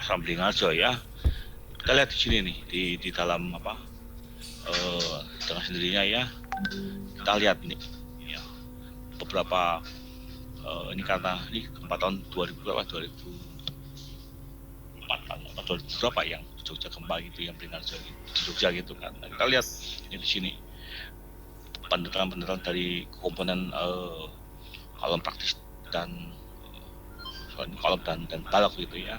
Pasar Beringharjo ya. Kita lihat di sini nih di dalam apa dengan sendirinya ya. Kita lihat nih ya, beberapa ini karena ini gempa tahun 2000 berapa 2004 atau 2000 berapa yang Jogja gempa gitu, yang Beringharjo di Jogja gitu kan. Nah, kita lihat ini di sini pendataan dari komponen kolom praktis dan kolom dan balok gitu ya.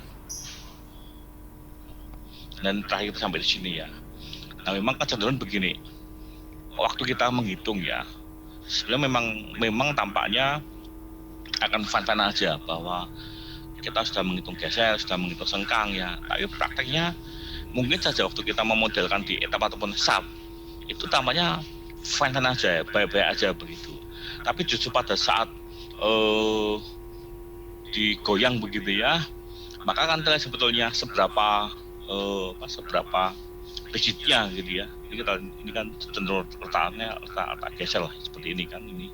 Dan terakhir kita sampai di sini ya. Nah memang kecenderungan begini, waktu kita menghitung ya, sebenarnya memang tampaknya akan fun-fun aja bahwa kita sudah menghitung geser, sudah menghitung sengkang ya. Tapi prakteknya mungkin saja waktu kita memodelkan di etap ataupun sub itu tampaknya fun-fun aja, baik-baik aja begitu. Tapi justru pada saat digoyang begitu ya, maka kan terlihat sebetulnya seberapa rigidnya gitu ya. Ini kan cenderung letaknya letak geser lah seperti ini kan, ini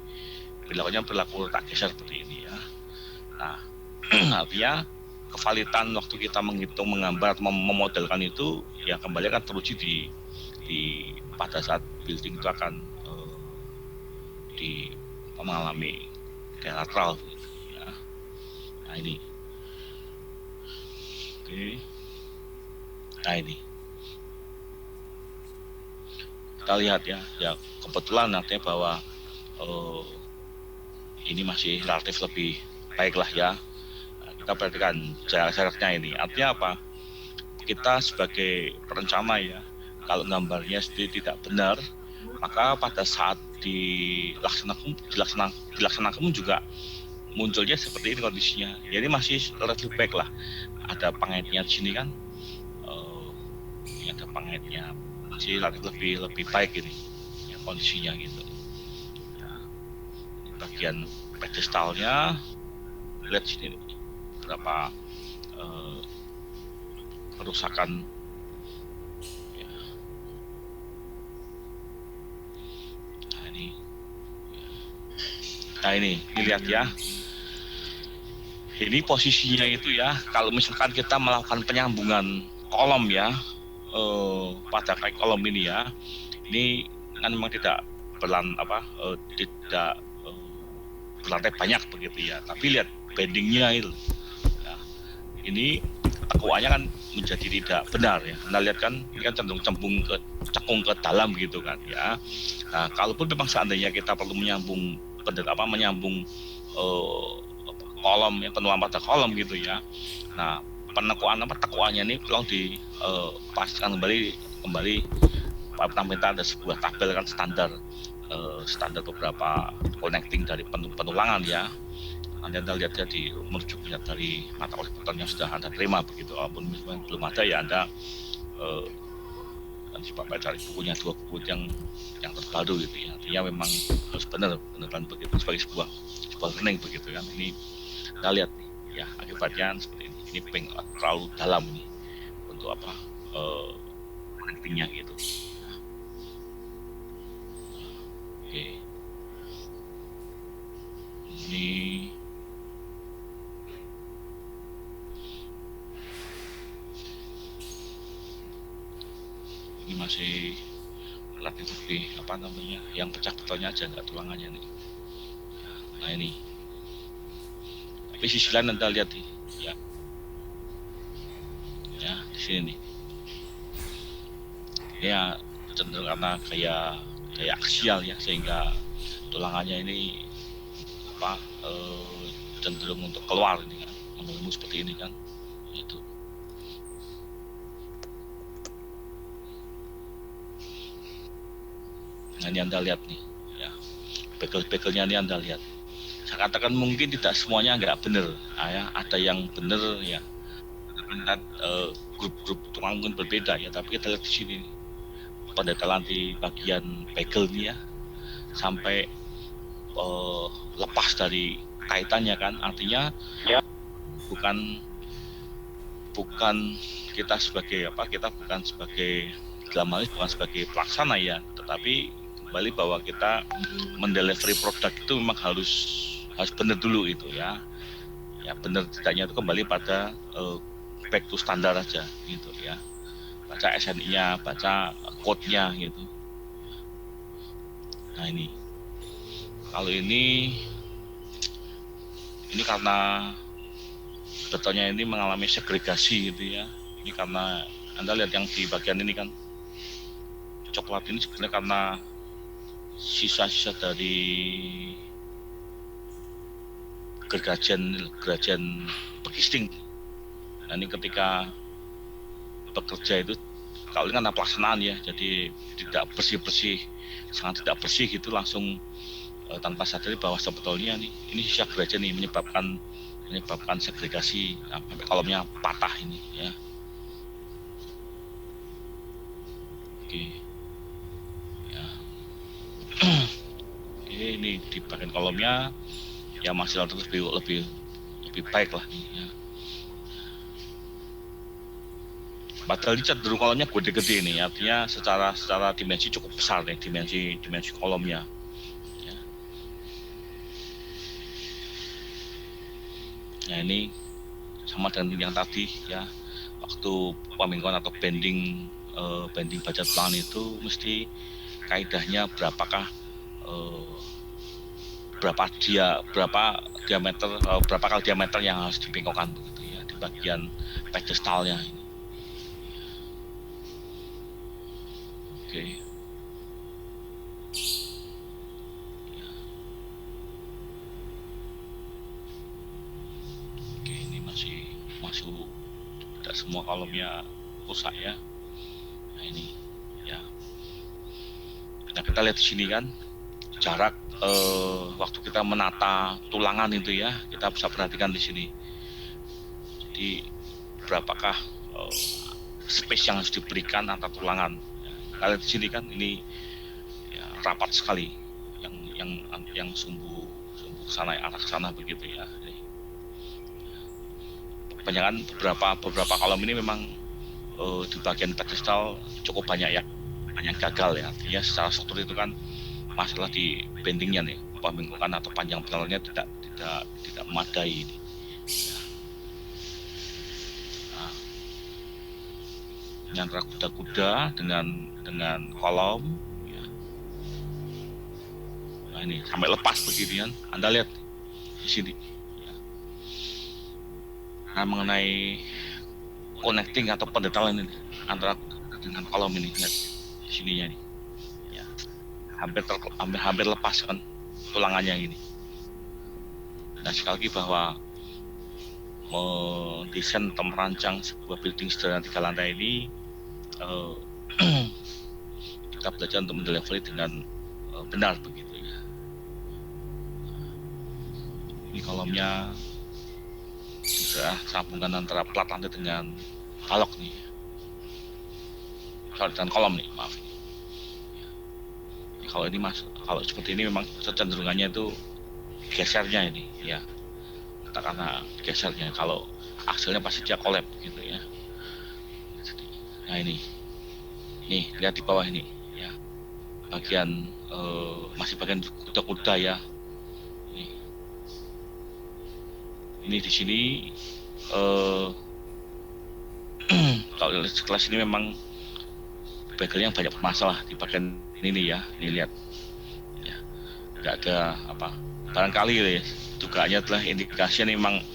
perilaku letak geser seperti ini ya. Nah artinya kevalitan waktu kita menghitung, menggambar, memodelkan itu ya kembali akan teruji di pada saat building itu akan mengalami kayak lateral gitu ya. Nah ini oke. Nah ini kita lihat ya kebetulan artinya bahwa ini masih relatif lebih baik lah ya. Nah, kita perhatikan jarak-jaraknya ini, artinya apa, kita sebagai perencana ya, kalau gambarnya sendiri tidak benar, maka pada saat dilaksanakan juga munculnya seperti ini kondisinya. Jadi masih relatif baik lah. Ada pengaitnya di sini kan, ini ada pengaitnya, masih lebih baik ini ya, kondisinya gitu. Ya, bagian pedestalnya lihat sini berapa kerusakan ya. Nah ini lihat ya, ini posisinya itu ya, kalau misalkan kita melakukan penyambungan kolom ya, pada kayak kolom ini ya, ini kan memang tidak tidak berlantai banyak begitu ya, tapi lihat bendingnya itu ya, ini tekuannya kan menjadi tidak benar ya. Anda lihat kan, ini kan cenderung cekung ke dalam gitu kan ya. Nah kalaupun memang seandainya kita perlu menyambung kolom ya, penuaan pada kolom gitu ya. Nah tekuannya ini tolong dipastikan kembali pemerintah ada sebuah tabel kan standar beberapa connecting dari penulangan ya. Nanti Anda lihat ya di merujuknya dari mata kuliah yang sudah Anda terima begitu. Walaupun belum ada ya Anda dan coba cari bukunya, 2 buku yang terbaru gitu ya. Artinya memang harus beneran begitu sebagai sebuah learning begitu kan. Ini kita lihat nih ya, akibatnya seperti ini. Ini ping terlalu dalam ini untuk apa connectingnya gitu. Oke. Ini masih relatif lebih yang pecah betonnya aja, nggak tulangannya nih. Nah ini, tapi sisi lain Anda lihat nih ya di sini nih, ya cenderung karena kayak aksial ya, sehingga tulangannya ini cenderung untuk keluar ini kan, menemu seperti ini kan itu. Nah ini Anda lihat nih ya, bekel-bekelnya ini Anda lihat. Saya katakan mungkin tidak semuanya nggak benar, ya ada yang benar ya, grup-grup tukang mungkin berbeda ya, tapi kita lihat di sini pendetalan di bagian bekelnya ya, sampai lepas dari kaitannya kan, artinya ya bukan kita sebagai bukan sebagai dalam hal ini bukan sebagai pelaksana ya, tetapi kembali bahwa kita mendelivery produk itu memang harus benar dulu itu ya benar tidaknya itu kembali pada back to standar aja gitu ya, baca SNI-nya, baca code-nya gitu. Nah ini kalau ini karena betulnya ini mengalami segregasi gitu ya. Ini karena Anda lihat yang di bagian ini kan, coklat ini sebenarnya karena sisa-sisa dari gergajian pegisting. Nah ini ketika bekerja itu, kalau ini kan pelaksanaan ya, jadi tidak bersih-bersih, sangat tidak bersih gitu, langsung tanpa sadari bahwa sebetulnya ini sisa gergajian nih menyebabkan segregasi sampai kolomnya patah ini ya. Oke ya. Oke, ini di bagian kolomnya ya masih lebih baik lah ya. Padahal ini cenderung kolomnya gede-gede ini, artinya secara dimensi cukup besar nih, dimensi kolomnya ya. Nah ini sama dengan yang tadi ya, waktu pemingguan atau bending baja tulangan itu mesti kaidahnya berapa kali diameter yang harus dibengkokkan begitu ya di bagian pedestalnya ini. Oke. Ya. Oke, ini masih tidak semua kolomnya rusak ya. Nah ini ya. Nah kita lihat di sini kan jarak waktu kita menata tulangan itu ya, kita bisa perhatikan di sini. Jadi berapakah space yang harus diberikan antar tulangan. Kita lihat di sini kan ini ya, rapat sekali, yang sumbu sana arah sana begitu ya. Kebanyakan beberapa kolom ini memang di bagian pedestal cukup banyak yang gagal ya. Artinya secara struktur itu kan masalah di bendingnya nih, pembengkokan atau panjang pentalnya tidak memadai ini. Nah, ini antara kuda-kuda dengan kolom ya. Nah ini sampai lepas begini kan, Anda lihat di sini ya. Nah mengenai connecting atau pendetalan ini antara dengan kolom ini, lihat di sininya nih ya, hampir lepas kan tulangannya ini. Nah sekali lagi bahwa mendesain atau merancang sebuah building sederhana 3 lantai ini kita belajar untuk mendelivery dengan benar begitu ya. Ini kolomnya sudah sambungan antara plat lantai dengan balok nih, dan kolom nih, maaf. Ya, kalau seperti ini memang kecenderungannya itu gesernya ini ya, karena gesernya. Kalau akselnya pasti dia collab gitu ya. Nah ini lihat di bawah ini ya, bagian masih bagian kuda-kuda ya. Ini di sini kalau kelas ini memang begelnya banyak bermasalah di bagian ini ya. Ini lihat ya, nggak ada apa, barangkali ya dugaannya adalah indikasinya memang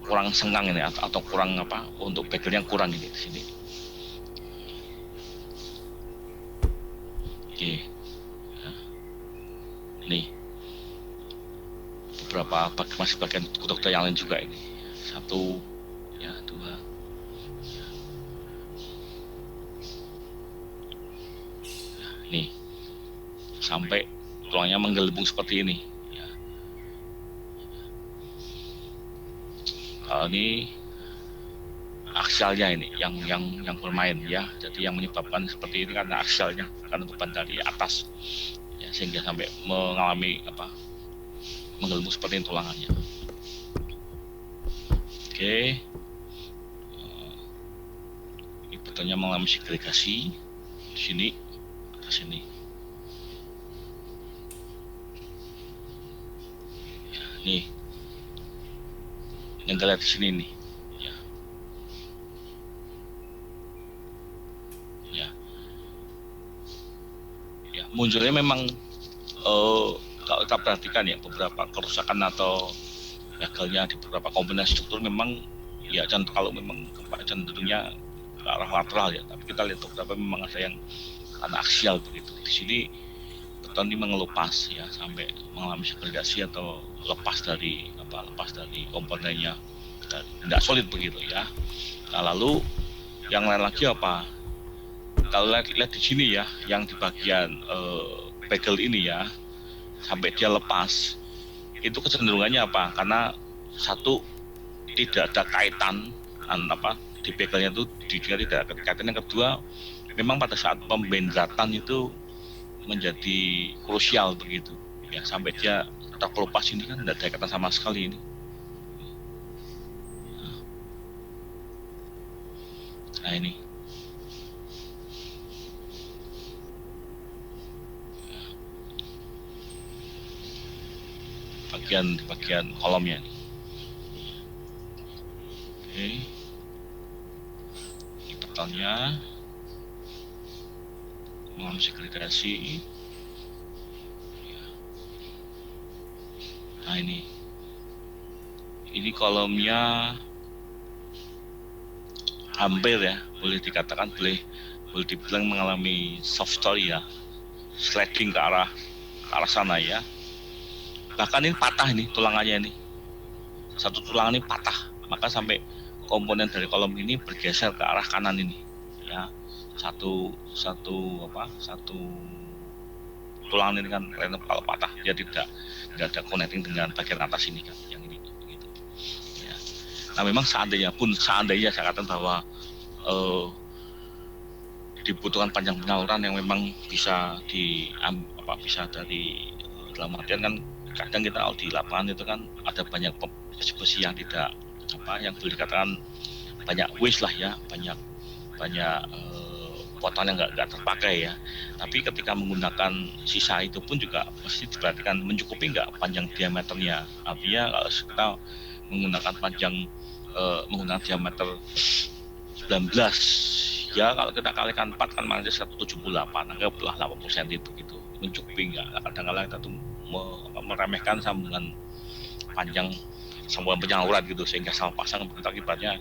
kurang senggang ini atau kurang apa, untuk begelnya kurang ini di sini. Oke ya. Nih beberapa masih bagian kuda-kuda yang lain juga ini, 1 ya 2 ya. Nih sampai tulangnya menggelembung seperti ini ya. Ini aksalnya ini yang bermain ya, jadi yang menyebabkan seperti ini karena aksalnya, karena beban dari atas ya, sehingga sampai mengalami apa, menggelembung seperti ini tulangannya. Oke, ini betulnya mengalami segregasi di sini ke sini ya. Nih yang kita lihat di sini nih ya, munculnya memang kalau kita perhatikan ya beberapa kerusakan atau gagalnya di beberapa komponen struktur memang ya kalau memang gempa cenderungnya ke arah lateral ya, tapi kita lihat beberapa memang ada yang karena aksial begitu. Di sini beton ini mengelupas ya sampai mengalami segregasi atau lepas dari komponennya, tidak solid begitu ya. Nah, lalu yang lain lagi apa? Kalau lihat di sini ya, yang di bagian bagel ini ya, sampai dia lepas, itu kecenderungannya apa? Karena satu, tidak ada kaitan di bagelnya itu tidak ada kaitan. Yang kedua, memang pada saat pembendratan itu menjadi krusial begitu ya, sampai dia terkelupas ini kan tidak ada kaitan sama sekali ini. Nah ini bagian kolomnya nih. Oke, ini betonnya mengalami segregasi. Nah ini kolomnya hampir ya, boleh dikatakan boleh dibilang mengalami soft story ya, sliding ke arah sana ya. Bahkan ini patah, ini tulangannya, ini satu tulang ini patah, maka sampai komponen dari kolom ini bergeser ke arah kanan ini ya. Satu tulang ini kan kalau patah dia tidak ada connecting dengan bagian atas ini kan, yang ini gitu ya. Nah memang seandainya saya katakan bahwa dibutuhkan panjang penyaluran yang memang bisa bisa dari dalam artian kan kadang kita di lapangan itu kan ada banyak besi yang tidak yang boleh dikatakan banyak waste lah ya, banyak potongan yang nggak terpakai ya. Tapi ketika menggunakan sisa itu pun juga mesti diperhatikan mencukupi nggak panjang diameternya. Artinya kalau kita menggunakan diameter 19 ya, kalau kita kalikan 4 kan masih 178, anggaplah 80 cm begitu, mencukupi nggak? Kadang-kadang kita tuh meremehkan sambungan penyaluran gitu, sehingga salah pasang begitu akibatnya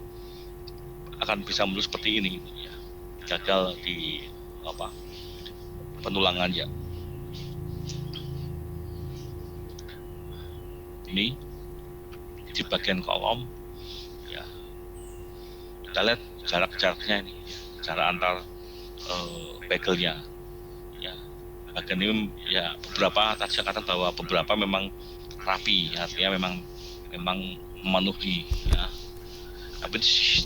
akan bisa mulus seperti ini gitu ya, gagal di penulangan ya. Ini di bagian kolom ya, kita lihat jaraknya ini, jarak antar bagelnya ya. Bagian ini ya beberapa tadi saya katakan bahwa beberapa memang rapi, artinya memang memenuhi ya. Tapi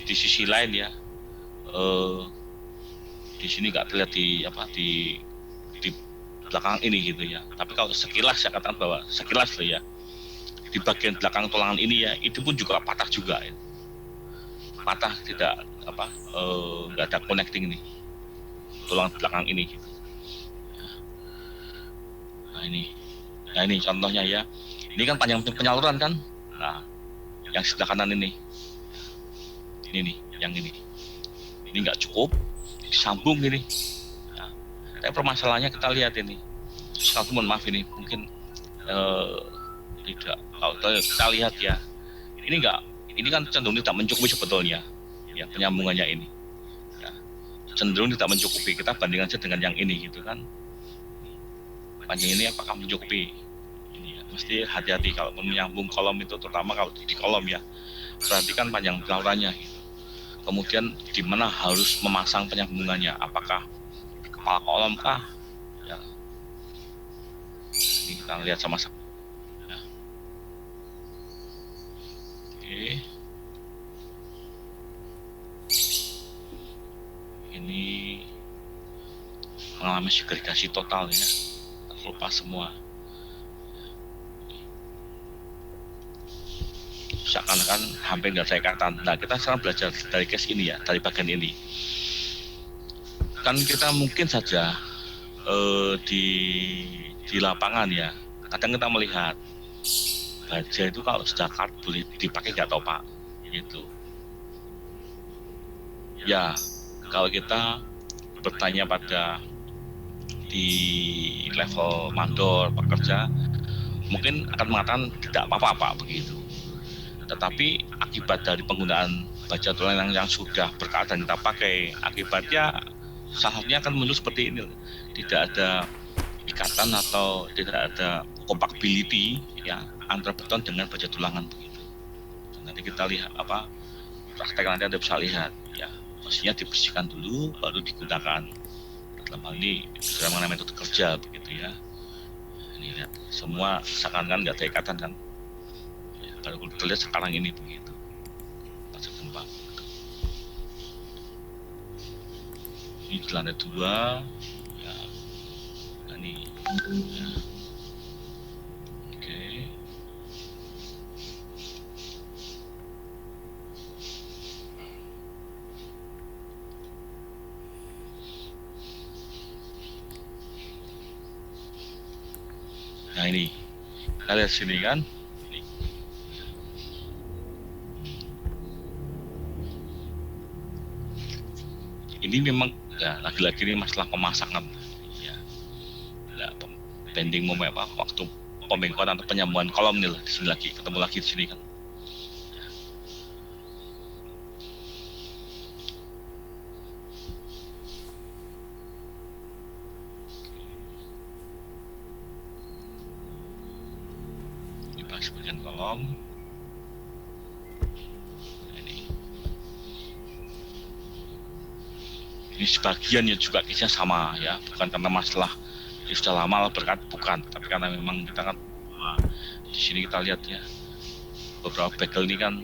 di sisi lain ya, di sini nggak terlihat di belakang ini gitu ya. Tapi kalau sekilas saya katakan bahwa sekilas loh ya, di bagian belakang tulangan ini ya, itu pun juga patah juga ya. Patah, tidak nggak ada connecting nih tulang belakang ini gitu. Nah ini contohnya ya. Ini kan panjang penyaluran kan. Nah, yang sebelah kanan ini nih, yang ini nggak cukup, disambung gini. Nah, tapi permasalahannya kita lihat ini. Mohon maaf ini mungkin tidak. Kalau kita lihat ya, ini kan cenderung tidak mencukupi sebetulnya. Ya, penyambungannya ini. Ya, cenderung tidak mencukupi. Kita bandingkan saja dengan yang ini gitu kan. Panjang ini apakah mencukupi? Ini ya, mesti hati-hati kalau menyambung kolom itu, terutama kalau di kolom ya. Perhatikan panjang penyalurannya gitu. Kemudian di mana harus memasang penyambungannya? Apakah di kepala kolom kah? Ya. Ini kita lihat sama-sama. Ya. Oke. Ini mengalami segregasi total ya. Lepas semua, seakan-akan hampir nggak saya katakan. Nah kita sekarang belajar dari case ini ya, dari bagian ini kan kita mungkin saja di lapangan ya, kadang kita melihat baja itu kalau sudah kart boleh dipakai nggak tahu Pak gitu ya. Kalau kita bertanya pada di level mandor pekerja mungkin akan mengatakan tidak apa-apa begitu. Tetapi akibat dari penggunaan baja tulang yang sudah berkarat dan kita pakai, akibatnya salah satunya akan muncul seperti ini. Tidak ada ikatan atau tidak ada compatibility ya antara beton dengan baja tulangan begitu. Dan nanti kita lihat praktek nanti Anda bisa lihat ya, pastinya dibersihkan dulu baru digunakan. Dalam hal ini sudah mengenai metode kerja begitu ya. Ini lihat semua seakan-akan nggak ada ikatan kan, ya, baru kita lihat sekarang ini begitu pasca gempa. Ini di lantai 2 ya, ini ya. Oke. Nah ini kita lihat sini kan, ini memang ya lagi-lagi ini masalah pemasangan ya, bending moment waktu pembengkokan atau penyambungan kolom nih lah, di sini lagi ketemu lagi di sini kan. Ini bagian kolom. Ini sebagiannya juga case-nya sama ya, bukan karena masalah ini sudah lama berkat, bukan, tapi karena memang kita kan di sini kita lihat ya beberapa bagel ini kan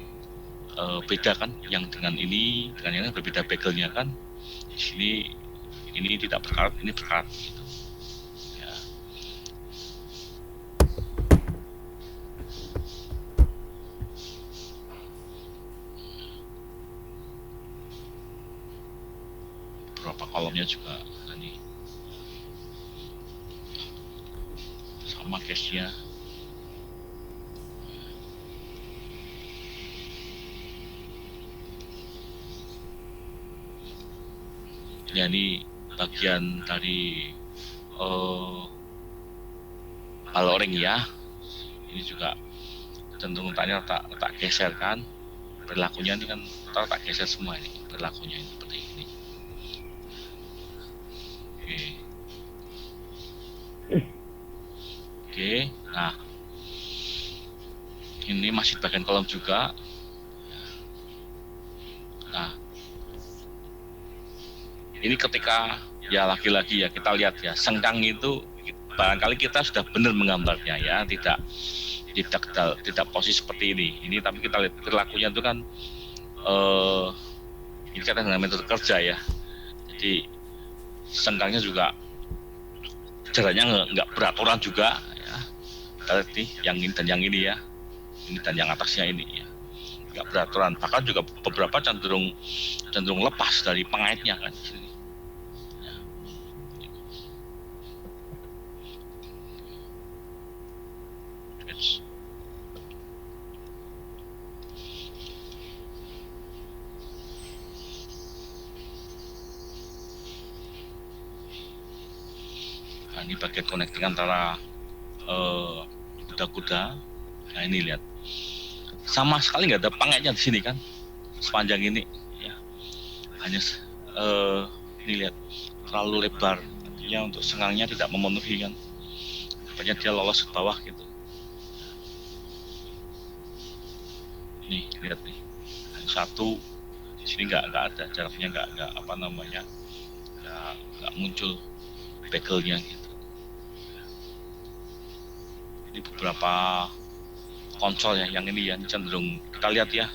beda kan, yang dengan ini dengan yang berbeda bagelnya kan. Di sini ini tidak berkarat, ini berkarat gitu. Ya. Beberapa kolomnya juga ini sama case-nya. Ya ini bagian dari baloring ya, ini juga cenderung tanya tak geser kan, perilakunya ini kan tak geser semua ini perilakunya ini seperti ini. Oke, nah ini masih bagian kolom juga. Nah ini ketika ya lagi-lagi ya kita lihat ya, sengkang itu barangkali kita sudah benar menggambarnya ya, tidak posisi seperti ini, tapi kita lihat perilakunya itu kan ini kaitan dengan metode kerja ya, jadi sengkangnya juga jaraknya nggak beraturan juga ya. Kita lihat nih yang ini dan yang ini ya, ini dan yang atasnya ini ya, nggak beraturan, bahkan juga beberapa cenderung lepas dari pengaitnya kan. Nah, ini bagian connecting antara kuda-kuda. Nah ini lihat, sama sekali nggak ada pengaitnya di sini kan, sepanjang ini ya, hanya ini lihat terlalu lebar, artinya untuk sengangnya tidak memenuhi kan, banyak dia lolos ke bawah gitu. Nih lihat nih, satu di sini nggak ada jaraknya, nggak apa namanya, nggak muncul begelnya gitu. Ini beberapa konsol ya, yang ini ya cenderung kita lihat ya,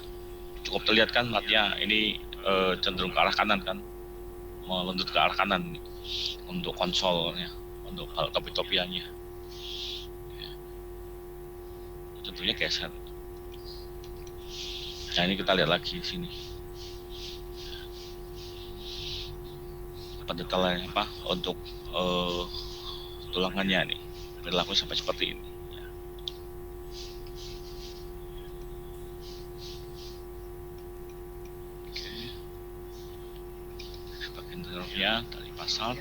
cukup terlihat kan, artinya ini cenderung ke arah kanan kan, melentut ke arah kanan nih, untuk konsolnya, untuk topi-topiannya ya. Tentunya geser. Nah ini kita lihat lagi di sini apa detailnya apa untuk tulangannya nih, perilaku sampai seperti ini. Ya, dari pasar.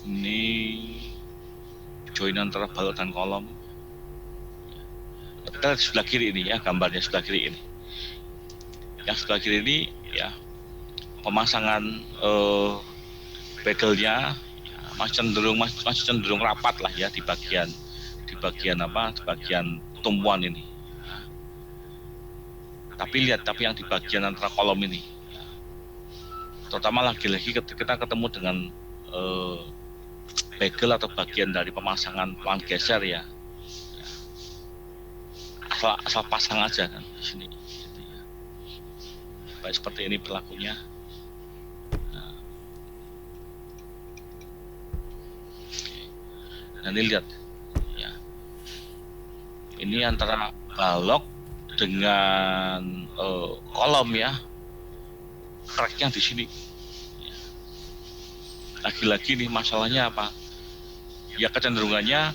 Ini join antara balok dan kolom. Kita lihat sebelah kiri ini ya, gambarnya sebelah kiri ini. Yang sebelah kiri ini ya pemasangan begelnya ya, masih cenderung rapat lah ya di bagian tumpuan ini. Tapi yang di bagian antara kolom ini, terutama lagi-lagi ketika kita ketemu dengan begel atau bagian dari pemasangan pelan geser ya, asal pasang aja kan di sini. Baik, seperti ini berlakunya. Nah, ini lihat ya, ini antara balok dengan kolom ya, cracknya di sini. Lagi-lagi nih masalahnya apa? Ya kecenderungannya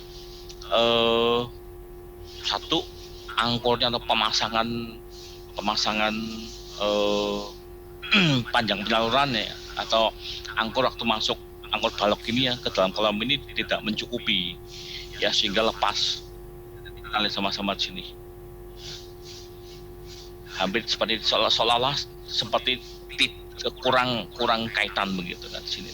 satu, angkornya atau pemasangan panjang penyalurannya atau angkor waktu masuk angkor balok ini ya ke dalam kolom ini tidak mencukupi ya, sehingga lepas. Kita lihat sama-sama di sini. Hampir seperti seolah-olah seperti kurang kaitan begitu kan di sini.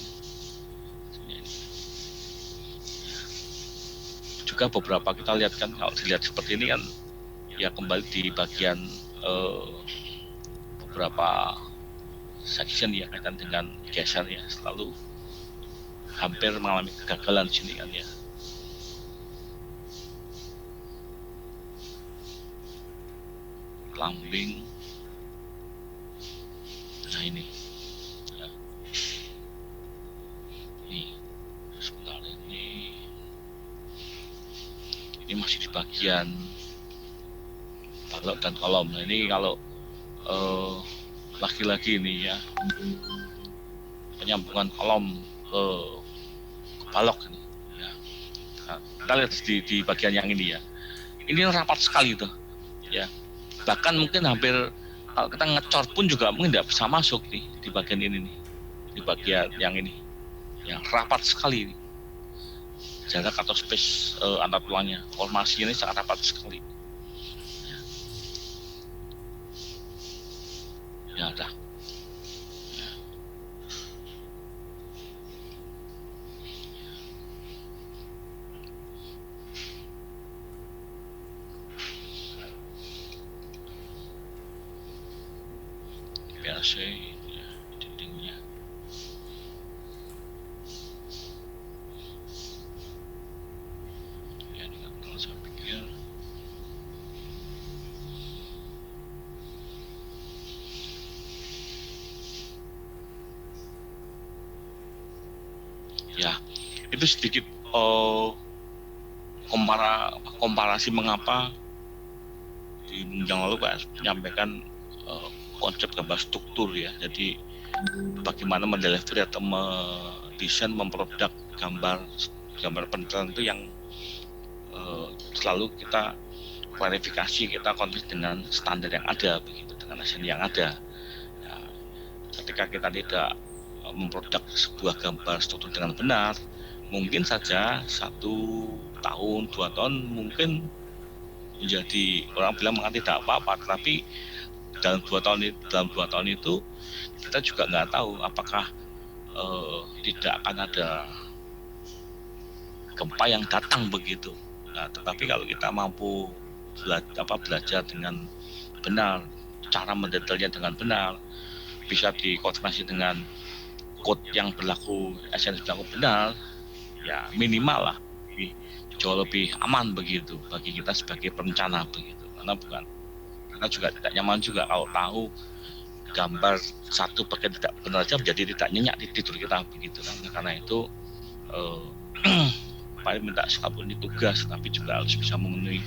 Juga beberapa kita lihat kan, kalau dilihat seperti ini kan ya kembali di bagian beberapa section ya kaitan dengan geser ya, selalu hampir mengalami kegagalan di sini kan ya. Lambing, nah ini ya. Sebentar, ini masih di bagian balok dan kolom. Nah ini kalau lagi-lagi ini ya, penyambungan kolom ke balok ini ya. Nah, kita lihat di bagian yang ini ya, ini rapat sekali tuh ya, bahkan mungkin hampir kalau kita ngecor pun juga mungkin tidak bisa masuk nih di bagian ini nih, di bagian yang ini yang rapat sekali nih. Jarak atau space antar tulangnya, formasi ini sangat rapat sekali ya. Dah ya. Biasa ya, dindingnya ya, dengan kalau saya pikir ya itu sedikit komparasi mengapa di minggu yang lalu Pak menyampaikan konsep gambar struktur ya. Jadi bagaimana mendeliver atau mendesain, memproduk gambar penelitian itu yang selalu kita klarifikasi, kita konflik dengan standar yang ada begitu, dengan hasil yang ada ya. Ketika kita tidak memproduk sebuah gambar struktur dengan benar, mungkin saja 1 tahun 2 tahun mungkin menjadi, orang bilang tidak apa-apa, tapi dalam 2 tahun itu kita juga nggak tahu apakah tidak akan ada gempa yang datang begitu. Nah, tetapi kalau kita mampu belajar dengan benar, cara mendetailnya dengan benar, bisa dikonfirmasi dengan code yang berlaku, esensi berlaku benar, ya minimal lah jauh lebih aman begitu bagi kita sebagai perencana begitu. Karena juga tidak nyaman juga kalau tahu gambar satu bagian tidak benar saja menjadi tidak nyenyak di tidur kita begitu kan. Karena itu paling minta sekapun ini tugas, tapi juga harus bisa memenuhi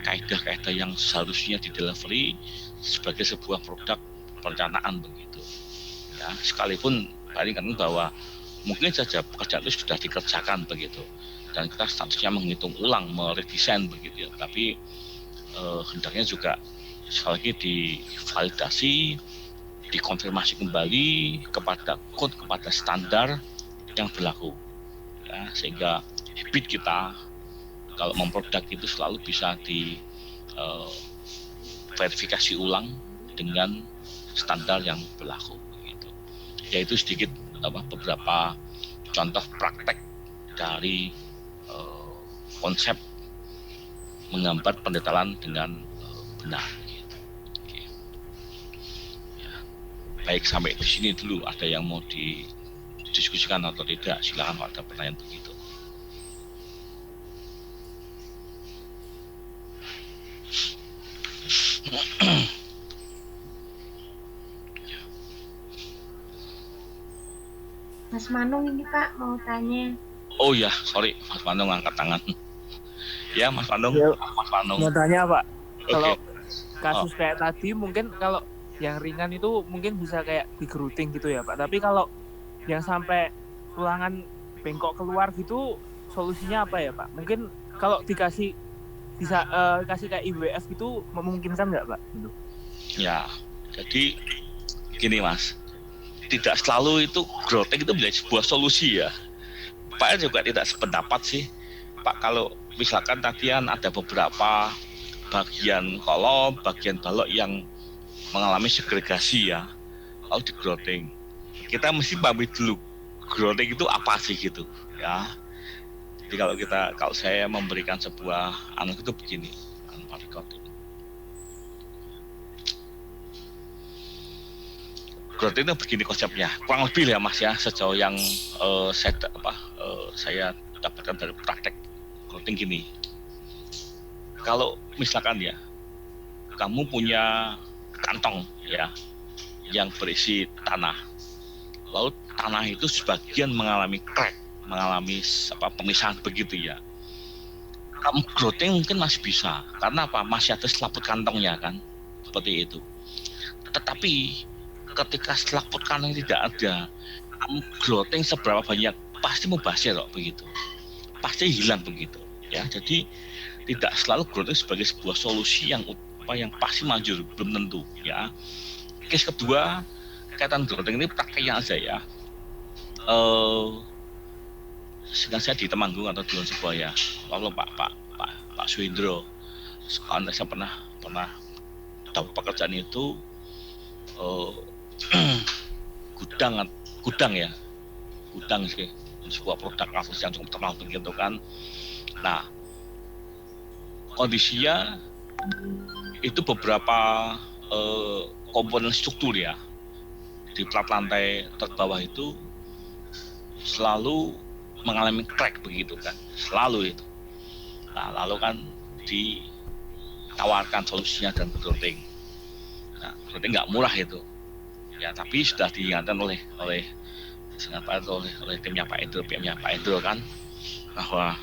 kaidah-kaidah yang seharusnya di delivery sebagai sebuah produk perencanaan begitu ya. Sekalipun paling kan bahwa mungkin saja pekerjaan itu sudah dikerjakan begitu dan kita statusnya menghitung ulang, meredesain begitu ya, tapi hendaknya juga sekali lagi divalidasi, dikonfirmasi kembali kepada code, kepada standar yang berlaku ya. ya, sehingga habit kita kalau memproduk itu selalu bisa di verifikasi ulang dengan standar yang berlaku gitu. Yaitu sedikit beberapa contoh praktek dari konsep menggambar pendetailan dengan benar gitu. Oke. Ya. Baik, sampai di sini dulu. Ada yang mau didiskusikan atau tidak? Silakan kalau ada pertanyaan begitu. Mas Manung ini Pak mau tanya. Oh ya, sorry, Mas Manung angkat tangan. Ya, Mas Manung. Ya, Mas Manung. mau tanya Pak, kalau Oke. kasus kayak tadi mungkin kalau yang ringan itu mungkin bisa kayak digeruting gitu ya Pak. Tapi kalau yang sampai tulangan bengkok keluar gitu, solusinya apa ya Pak? Mungkin kalau dikasih bisa kasih kayak IWF gitu memungkinkan nggak Pak? Gitu. Ya, jadi gini Mas, tidak selalu itu growth itu menjadi sebuah solusi ya. Pak juga tidak sependapat sih. Pak, kalau misalkan tadi kan ada beberapa bagian kolom, bagian balok yang mengalami segregasi ya, lalu di growing. Kita mesti pahami dulu growing itu apa sih gitu ya. Jadi kalau saya memberikan sebuah anak itu begini, growth itu begini konsepnya, kurang lebih ya Mas ya, sejauh yang saya dapatkan dari praktek growing gini. Kalau misalkan ya, kamu punya kantong ya yang berisi tanah, lalu tanah itu sebagian mengalami crack, mengalami pemisahan begitu ya. Kamu growing mungkin masih bisa, karena apa? Masih ada selaput kantongnya kan, seperti itu. Tetapi ketika selaput kantong tidak ada, kamu growing seberapa banyak pasti mubazir kok begitu, pasti hilang begitu ya. Jadi tidak selalu growing sebagai sebuah solusi yang pasti manjur, belum tentu ya. Case kedua kaitan growing ini prakteknya aja ya. Sedang saya di Temanggung atau di Surabaya, lalu Pak Suhendro, sekarang saya pernah dapat pekerjaan itu gudang sih, sebuah produk kasus yang cukup terkenal begitu kan. Nah, kondisinya itu beberapa komponen struktur ya di plat lantai terbawah itu selalu mengalami crack begitu kan, selalu itu. Nah, lalu kan ditawarkan solusinya dan growing. Nah, growing nggak murah itu ya, tapi sudah diingatkan oleh timnya Pak Endro kan, bahwa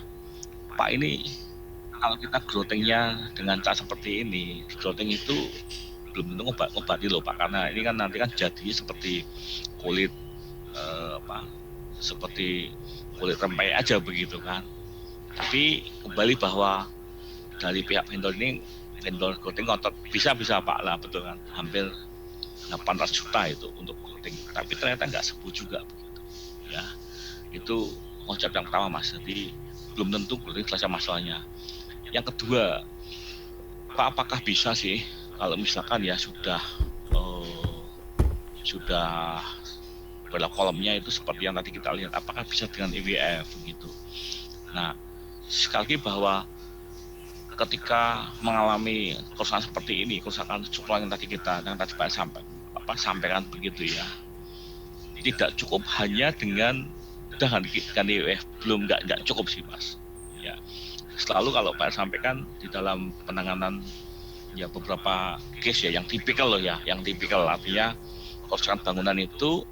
Pak ini kalau kita growingnya dengan cara seperti ini, growing itu belum tentu ngobati loh Pak, karena ini kan nanti kan jadinya seperti kulit seperti kulit rempey aja begitu kan. Tapi kembali bahwa dari pihak vendor ini, vendor growing ngotot bisa Pak lah, betul kan, hampir 800 juta itu untuk growing, tapi ternyata nggak sembuh juga begitu ya. Itu konsep yang pertama Mas, jadi belum tentu growing selesai masalahnya. Yang kedua, Pak, apakah bisa sih kalau misalkan ya sudah pada kolomnya itu seperti yang tadi kita lihat, apakah bisa dengan IWF begitu? Nah, sekali lagi bahwa ketika mengalami kerusakan seperti ini, kerusakan struktural yang tadi Pak sampaikan begitu ya, tidak cukup hanya dengan IWF, belum nggak cukup sih Mas. Ya, selalu kalau Pak sampaikan di dalam penanganan ya beberapa case ya yang tipikal loh ya, yang tipikal artinya kerusakan bangunan itu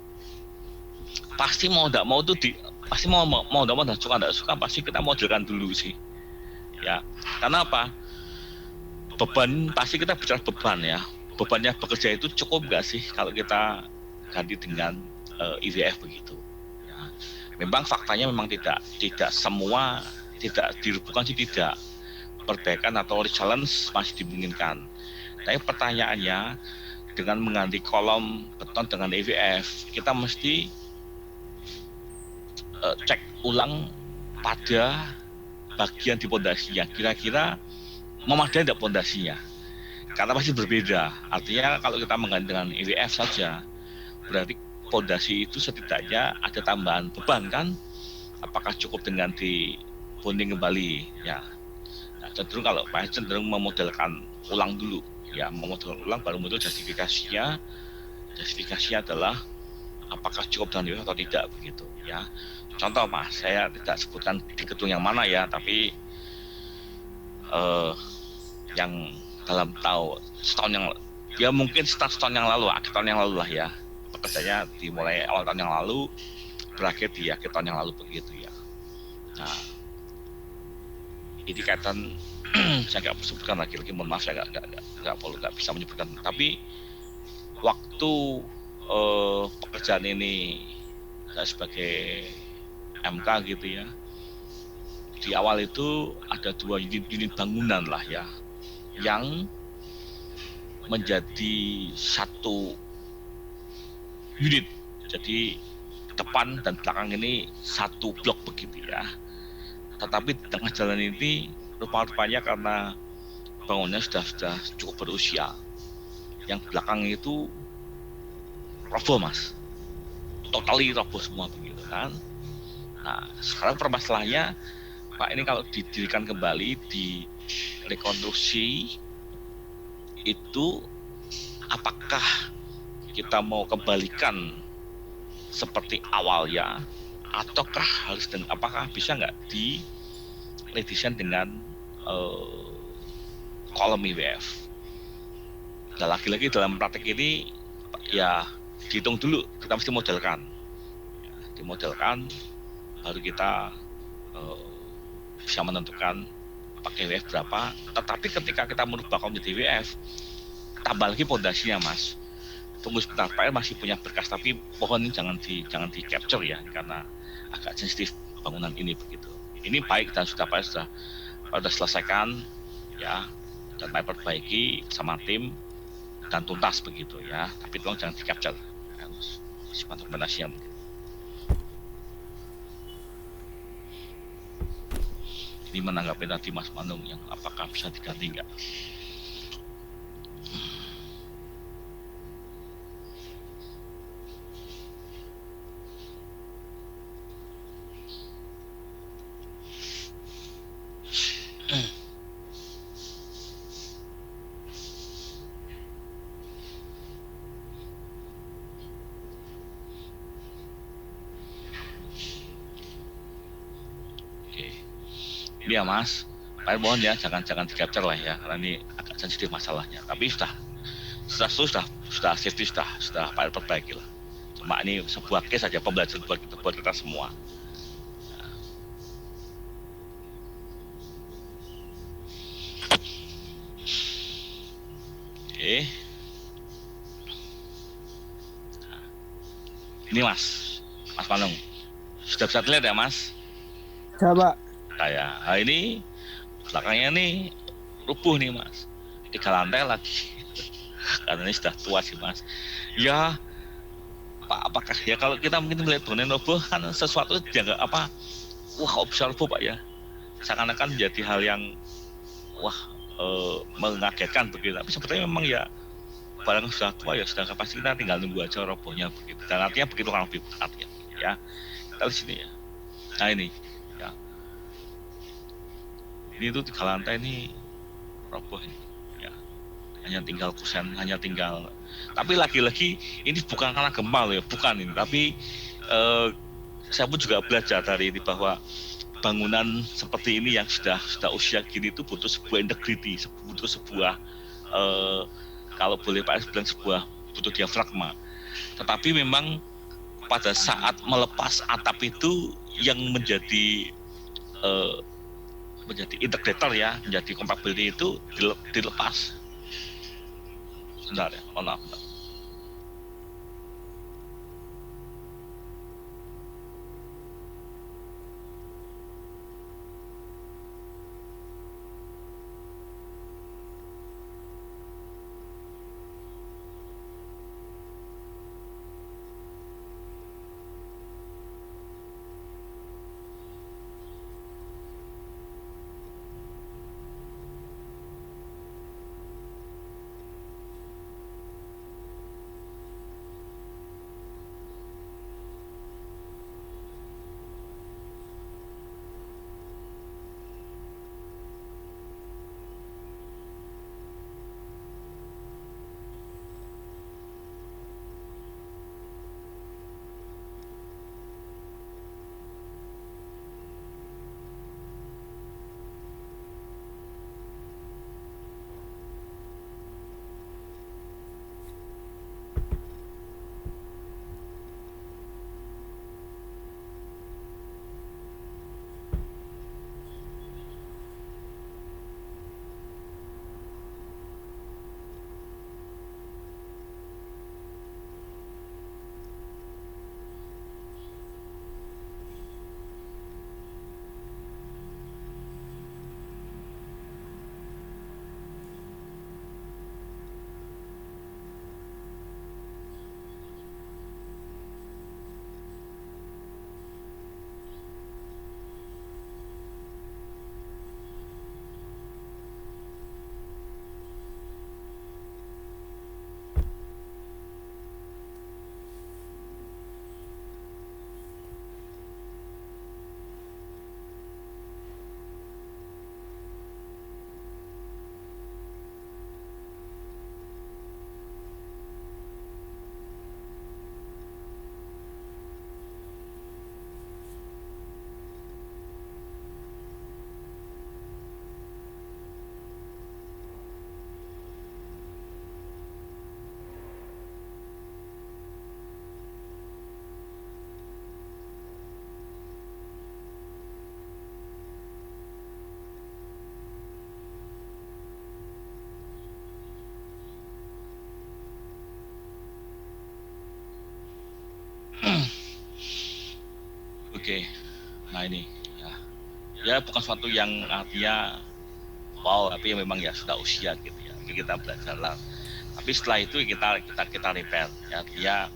pasti mau tidak mau tuh pasti mau tidak suka pasti kita modelkan dulu sih ya. Karena apa? Beban, pasti kita bicara beban ya, bebannya bekerja itu cukup nggak sih kalau kita ganti dengan IWF begitu ya. Memang faktanya memang tidak semua tidak dirubuhkan sih, tidak, perbaikan atau challenge masih dimungkinkan. Tapi pertanyaannya, dengan mengganti kolom beton dengan IWF, kita mesti cek ulang pada bagian di pondasinya. Kira-kira memadai tidak pondasinya? Karena pasti berbeda. Artinya kalau kita mengganti dengan IWF saja, berarti pondasi itu setidaknya ada tambahan beban kan? Apakah cukup dengan di bonding kembali? Ya, nah, cenderung kalau Pak cenderung memodelkan ulang dulu, ya memodelkan ulang baru muncul justifikasinya. Justifikasinya adalah apakah cukup dengan IWF atau tidak begitu, ya. Contoh Mas, saya tidak sebutkan di gedung yang mana ya, tapi yang dalam setahun yang ya mungkin setahun yang lalu, akhir tahun yang lalu lah ya, pekerjaannya dimulai awal tahun yang lalu, berakhir di akhir tahun yang lalu begitu ya. Nah, ini kaitan saya nggak sebutkan lagi, mohon maaf saya nggak bisa menyebutkan. Tapi waktu pekerjaan ini saya sebagai MK gitu ya, di awal itu ada 2 unit bangunan lah ya, yang menjadi satu unit. Jadi depan dan belakang ini satu blok begitu ya. Tetapi di tengah jalan ini rupa-rupanya karena bangunannya sudah cukup berusia, yang belakang itu roboh Mas, totally roboh semua begitu kan. Nah sekarang permasalahannya Pak, ini kalau didirikan kembali, di rekonstruksi itu apakah kita mau kembalikan seperti awal ya, ataukah harus apakah bisa nggak di redesign dengan kolom IWF? Nah lagi-lagi dalam praktek ini ya dihitung dulu, kita mesti modelkan, dimodelkan baru kita bisa menentukan pakai IWF berapa. Tetapi ketika kita merubah komite IWF, tambah lagi pondasinya Mas. Tunggu sebentar, Pak masih punya berkas, tapi pohon ini jangan di capture ya, karena agak sensitif bangunan ini begitu. Ini baik dan sudah selesaikan ya, dan Pak perbaiki sama tim dan tuntas begitu ya. Tapi tolong jangan di capture, harus simpan dokumentasinya. Ini menanggapi tadi Mas Manung yang apakah bisa diganti enggak? Ini ya Mas, saya mohon ya jangan di capture lah ya, karena ini agak sensitif masalahnya. Tapi sudah safety sudah Pak perbaiki lah. Cuma ini sebuah case saja, pembelajaran buat kita semua. Oke. Ini Mas Manung, sudah bisa dilihat ya Mas? Coba. Nah ini belakangnya nih rubuh nih Mas, 3 lantai lagi. Karena ini sudah tua sih Mas. Ya Pak, apakah ya kalau kita mungkin melihat bangunan roboh kan sesuatu jaga apa? Wah kok bisa roboh Pak ya? Seakan-akan menjadi hal yang mengagetkan begitu. Tapi sebetulnya memang ya barang sudah tua ya sudah, pasti kita tinggal nunggu aja robohnya begitu. Dan artinya begitu kan lebih berat ya. Kita di sini ya. Nah ini ya. Ini tuh 3 lantai ini roboh ini ya. Hanya tinggal kusen, tapi lagi-lagi ini bukan karena gempa loh ya, bukan ini. Tapi saya pun juga belajar dari ini bahwa bangunan seperti ini yang sudah usia gini itu butuh sebuah integrity, butuh sebuah kalau boleh Pak bilang butuh diafragma. Tetapi memang pada saat melepas atap itu yang menjadi integrator ya, menjadi compatibility itu dilepas. Sebentar ya, mohon maaf. Oke, nah ini ya, ya bukan suatu yang artinya wow, tapi memang ya sudah usia gitu ya. Jadi kita belajar lah. Tapi setelah itu kita repair ya, dia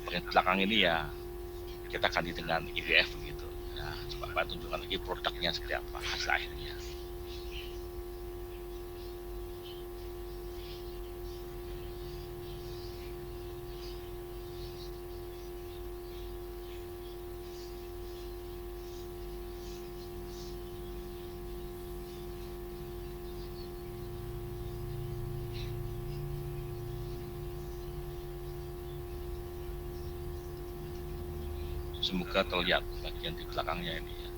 bagian belakang ini ya kita ganti dengan IDF begitu. Ya, coba Pak tunjukkan lagi produknya seperti apa hasil akhirnya. Semoga terlihat bagian di belakangnya ini ya.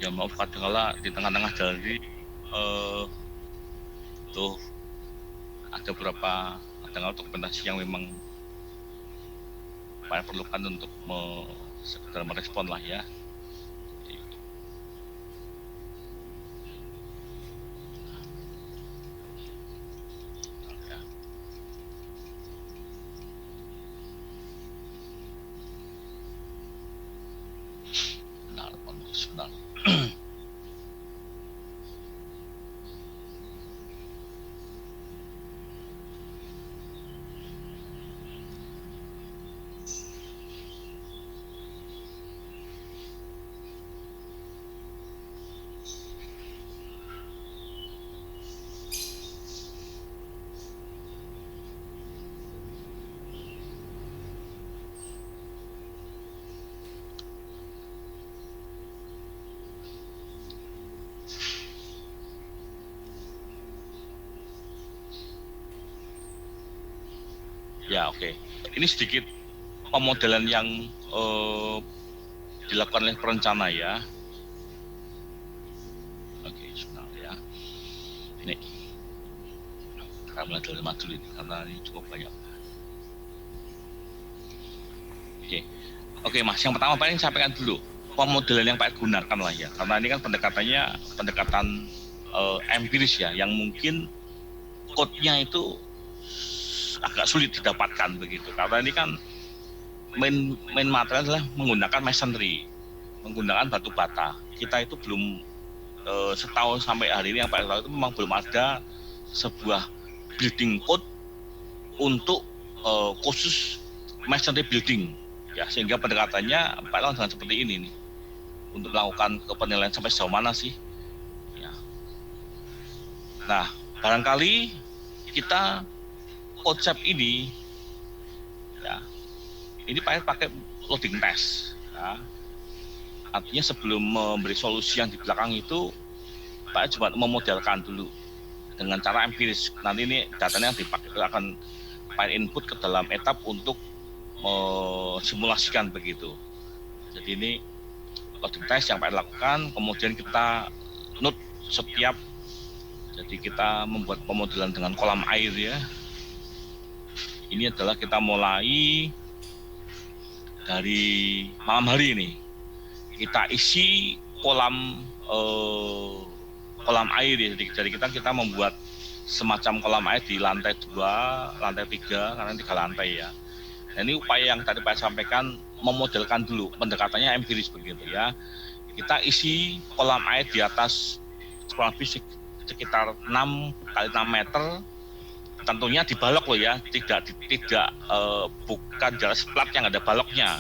Ya maaf kadang-kala di tengah-tengah jalan ini tuh ada beberapa kadang-kala dokumentasi yang memang saya perlukan untuk sekedar merespon lah ya. Sebentar. Ya oke. Ini sedikit pemodelan yang dilakukan oleh perencana ya. Oke, sebentar ya. Ini kita mulai dari dulu ini karena ini cukup banyak. Oke Mas, yang pertama paling sampaikan dulu pemodelan yang Pak gunakan lah ya. Karena ini kan pendekatan empiris ya, yang mungkin code-nya itu agak sulit didapatkan begitu. Karena ini kan main material adalah menggunakan masonry, menggunakan batu bata. Kita itu belum setahun sampai hari ini yang Pak tahu itu memang belum ada sebuah building code untuk khusus masonry building ya, sehingga pendekatannya Pak lakukan dengan seperti ini nih untuk melakukan penilaian sampai sejauh mana sih ya. Nah barangkali kita konsep ini ya, ini pakai loading test ya. Artinya sebelum memberi solusi yang di belakang itu Pak cuma memodelkan dulu dengan cara empiris. Nanti ini datanya yang dipakai akan Pak input ke dalam etap untuk simulasikan begitu. Jadi ini loading test yang Pak lakukan, kemudian kita note setiap, jadi kita membuat pemodelan dengan kolam air ya. Ini adalah kita mulai dari malam hari ini. Kita isi kolam air ya. Jadi kita membuat semacam kolam air di lantai 2, lantai 3, karena 3 lantai ya. Nah, ini upaya yang tadi Pak sampaikan, memodelkan dulu, pendekatannya empiris begitu ya. Kita isi kolam air di atas kurang lebih sekitar 6 kali 6 meter. Tentunya di balok loh ya, tidak bukan jelas plat yang ada baloknya.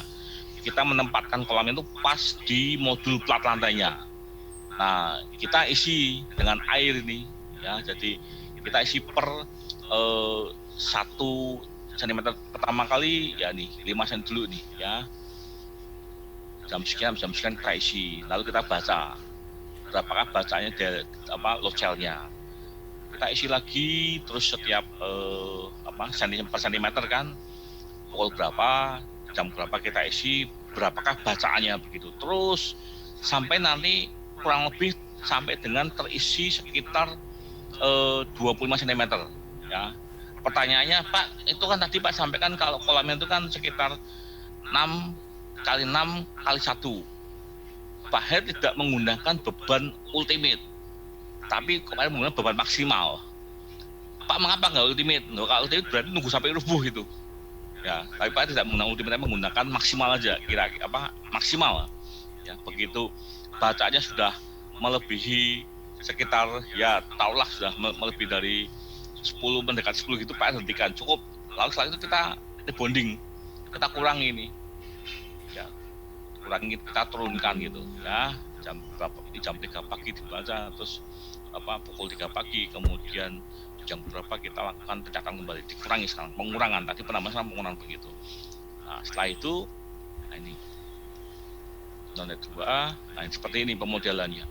Kita menempatkan kolam itu pas di modul plat lantainya. Nah, kita isi dengan air ini ya. Jadi kita isi per 1 cm pertama kali ya nih 5 cm dulu nih ya. Jam sekian kita isi. Lalu kita baca berapakah bacanya dari load cell-nya. Kita isi lagi terus setiap per sentimeter kan, pukul berapa, jam berapa kita isi, berapakah bacaannya begitu. Terus sampai nanti kurang lebih sampai dengan terisi sekitar 25 cm ya. pertanyaannya Pak, itu kan tadi Pak sampaikan kalau kolamnya itu kan sekitar 6 kali 6 kali 1. Pak Her tidak menggunakan beban ultimate, tapi kemarin menggunakan beban maksimal. Pak, mengapa nggak ultimate? Loh, kalau ultimate berarti nunggu sampai rubuh gitu. Ya, tapi Pak tidak menggunakan ultimate, menggunakan maksimal aja, kira-kira apa maksimal. Ya, begitu bacanya sudah melebihi sekitar ya taruhlah sudah melebihi dari 10 mendekat 10 gitu Pak hentikan cukup. Lalu setelah itu kita rebonding, kita kurangi ini. Ya, kurangi kita turunkan gitu. Ya, jam berapa? Ini jam 3 pagi dibaca, terus pukul 3 pagi, kemudian jam berapa kita lakukan pencatatan kembali, dikurangi sekarang, pengurangan tadi penambahan pengurangan begitu. Nah, setelah itu ini zona 2, nah seperti ini pemodelannya.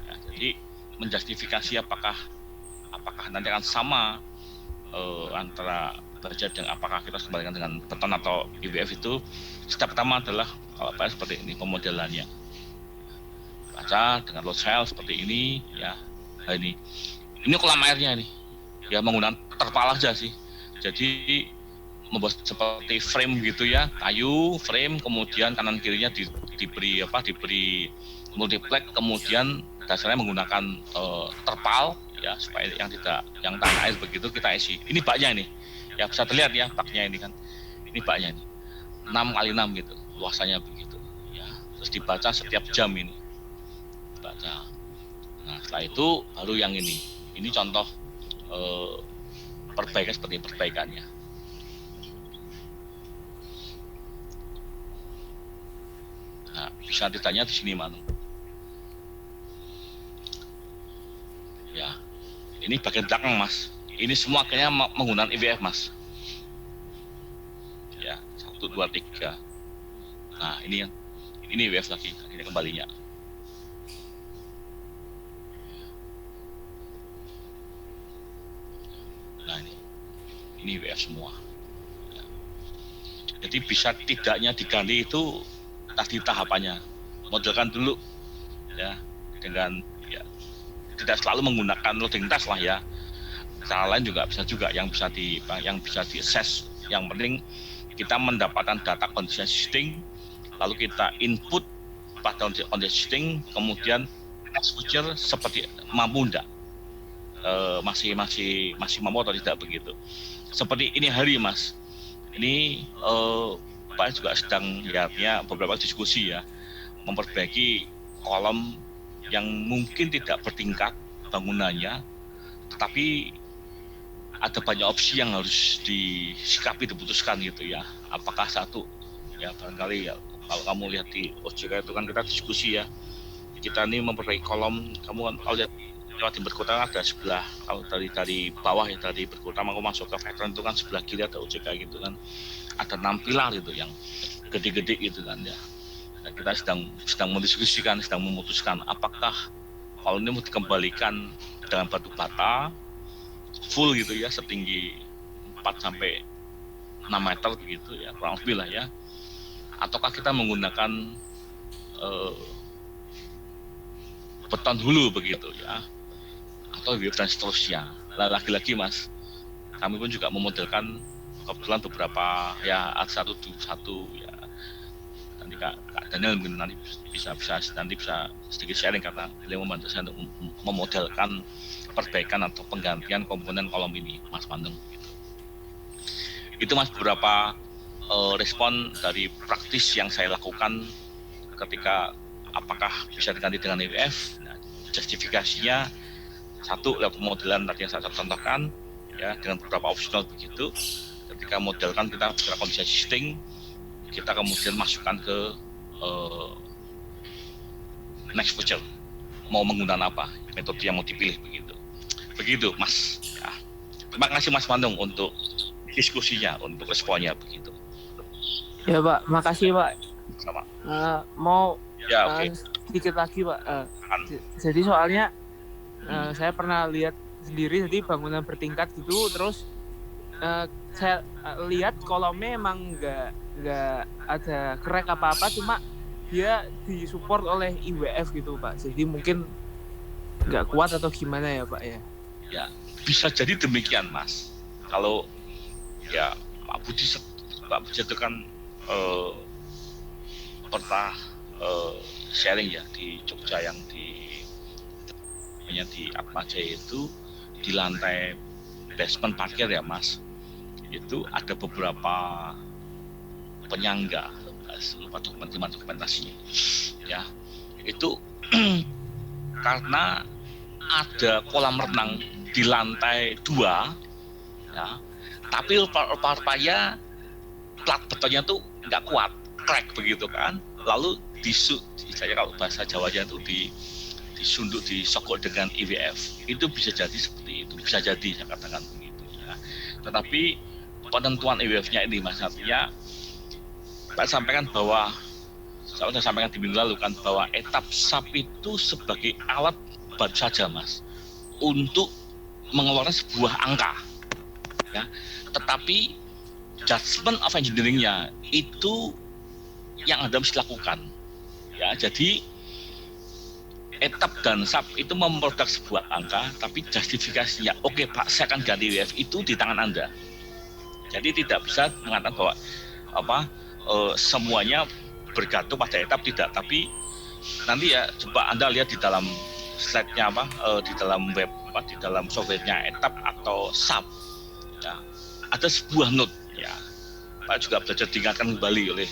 Ya, jadi menjustifikasi apakah nanti akan sama antara baja dengan apakah kita kembalikan dengan beton atau IWF itu. Step pertama adalah seperti ini pemodelannya. Baca dengan load cell seperti ini ya. Nah, ini kolam airnya nih. Ya menggunakan terpal aja sih. Jadi membuat seperti frame gitu ya, kayu frame, kemudian kanan kirinya diberi multiplex, kemudian dasarnya menggunakan terpal ya supaya yang tanah air begitu kita isi. Ini baknya ini. Ya bisa terlihat ya baknya ini kan. Ini baknya nih. 6 kali 6 gitu, luasannya begitu. Ya, terus dibaca setiap jam ini. Baca. Nah, setelah itu baru yang ini. Ini contoh perbaikan seperti perbaikannya. Nah, bisa ditanya di sini Manu. Ya, ini bagian belakang Mas. Ini semua akhirnya menggunakan IWF Mas. Ya, 1, 2, 3. Nah, ini IWF lagi, ini kembalinya. Nah, ini WF semua. Ya. Jadi bisa tidaknya diganti itu tadi tahapannya. Modelkan dulu ya dengan ya tidak selalu menggunakan loading test lah ya. Cara lain juga bisa yang bisa di assess. Yang penting kita mendapatkan data kondisi existing, lalu kita input pada kondisi existing, kemudian next future seperti mampu enggak. Masih mampu atau tidak begitu. Seperti ini hari Mas, ini Pak juga sedang lihatnya beberapa diskusi ya, memperbaiki kolom yang mungkin tidak bertingkat bangunannya, tetapi ada banyak opsi yang harus disikapi, diputuskan gitu ya. Apakah satu ya barangkali ya kalau kamu lihat di OJK itu kan kita diskusi ya, kita ini memperbaiki kolom, kamu kan kalau lihat lewat di berkota ada sebelah, kalau dari bawah ya, dari berkota mau masuk ke veteran itu kan sebelah kiri ada OJK gitu kan, ada 6 pilar gitu yang gede-gede gitu kan ya. Nah, kita sedang mendiskusikan, sedang memutuskan apakah kalau ini mau dikembalikan dengan batu bata full gitu ya, setinggi 4 sampai 6 meter begitu ya, kurang lebih lah ya, ataukah kita menggunakan beton hulu begitu ya, atau dan seterusnya. Nah, lagi-lagi Mas, kami pun juga memodelkan kebetulan beberapa ya satu ya, nanti Kak Daniel mungkin nanti bisa sedikit sharing karena beliau membantu saya untuk memodelkan perbaikan atau penggantian komponen kolom ini Mas Mandeng gitu. Itu Mas beberapa respon dari praktis yang saya lakukan ketika apakah bisa diganti dengan IWF. Nah, justifikasinya satu lewat pemodelan tadi yang saya contohkan ya, dengan beberapa opsional begitu. Ketika modelkan kita secara kondisi existing, kita kemudian masukkan ke next future, mau menggunakan apa, metode yang mau dipilih begitu Mas ya. Terima kasih Mas Mandung untuk diskusinya, untuk responnya begitu ya Pak. Makasih Pak. Sama Mau ya, oke. Sedikit lagi Pak. Jadi soalnya saya pernah lihat sendiri, jadi bangunan bertingkat gitu, terus saya lihat kolomnya emang nggak ada crack apa-apa, cuma dia disupport oleh IWF gitu Pak. Jadi mungkin nggak kuat atau gimana ya Pak ya? Ya bisa jadi demikian Mas. Kalau ya Pak Budi itu kan pernah sharing ya di Jogja yang di Atmajaya itu di lantai basement parkir ya Mas, itu ada beberapa penyangga, lupa dokumentasinya ya, itu karena ada kolam renang di lantai 2 ya, tapi rupanya plat betonnya tuh nggak kuat, crack begitu kan, lalu saya kalau bahasa Jawanya itu disunduk, disogok dengan IWF, itu bisa jadi seperti itu, bisa jadi saya katakan begitu ya. Tetapi penentuan IWF-nya ini Mas, artinya saya sampaikan bahwa saya sudah sampaikan di minggu lalu kan, bahwa etap SAP itu sebagai alat baru saja Mas untuk mengeluarkan sebuah angka ya, tetapi judgment of engineering-nya itu yang Anda mesti lakukan ya. Jadi etap dan SAP itu memproduk sebuah angka, tapi justifikasinya, oke Pak, saya akan ganti WF, itu di tangan Anda. Jadi tidak bisa mengatakan bahwa semuanya bergantung pada etap, tidak. Tapi nanti ya coba Anda lihat di dalam slide-nya di dalam web, di dalam software-nya etap atau SAP ya, ada sebuah note ya. Pak juga belajar diingatkan kembali oleh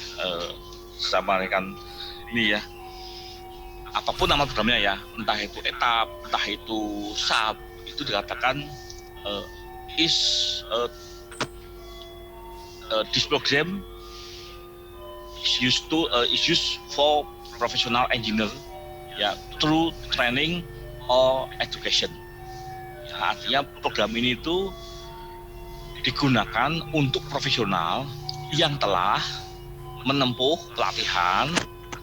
sama rekan ini ya, apapun nama programnya ya, entah itu etap, entah itu SAP, itu dikatakan this program is used for professional engineer ya, through training or education ya, artinya program ini itu digunakan untuk profesional yang telah menempuh pelatihan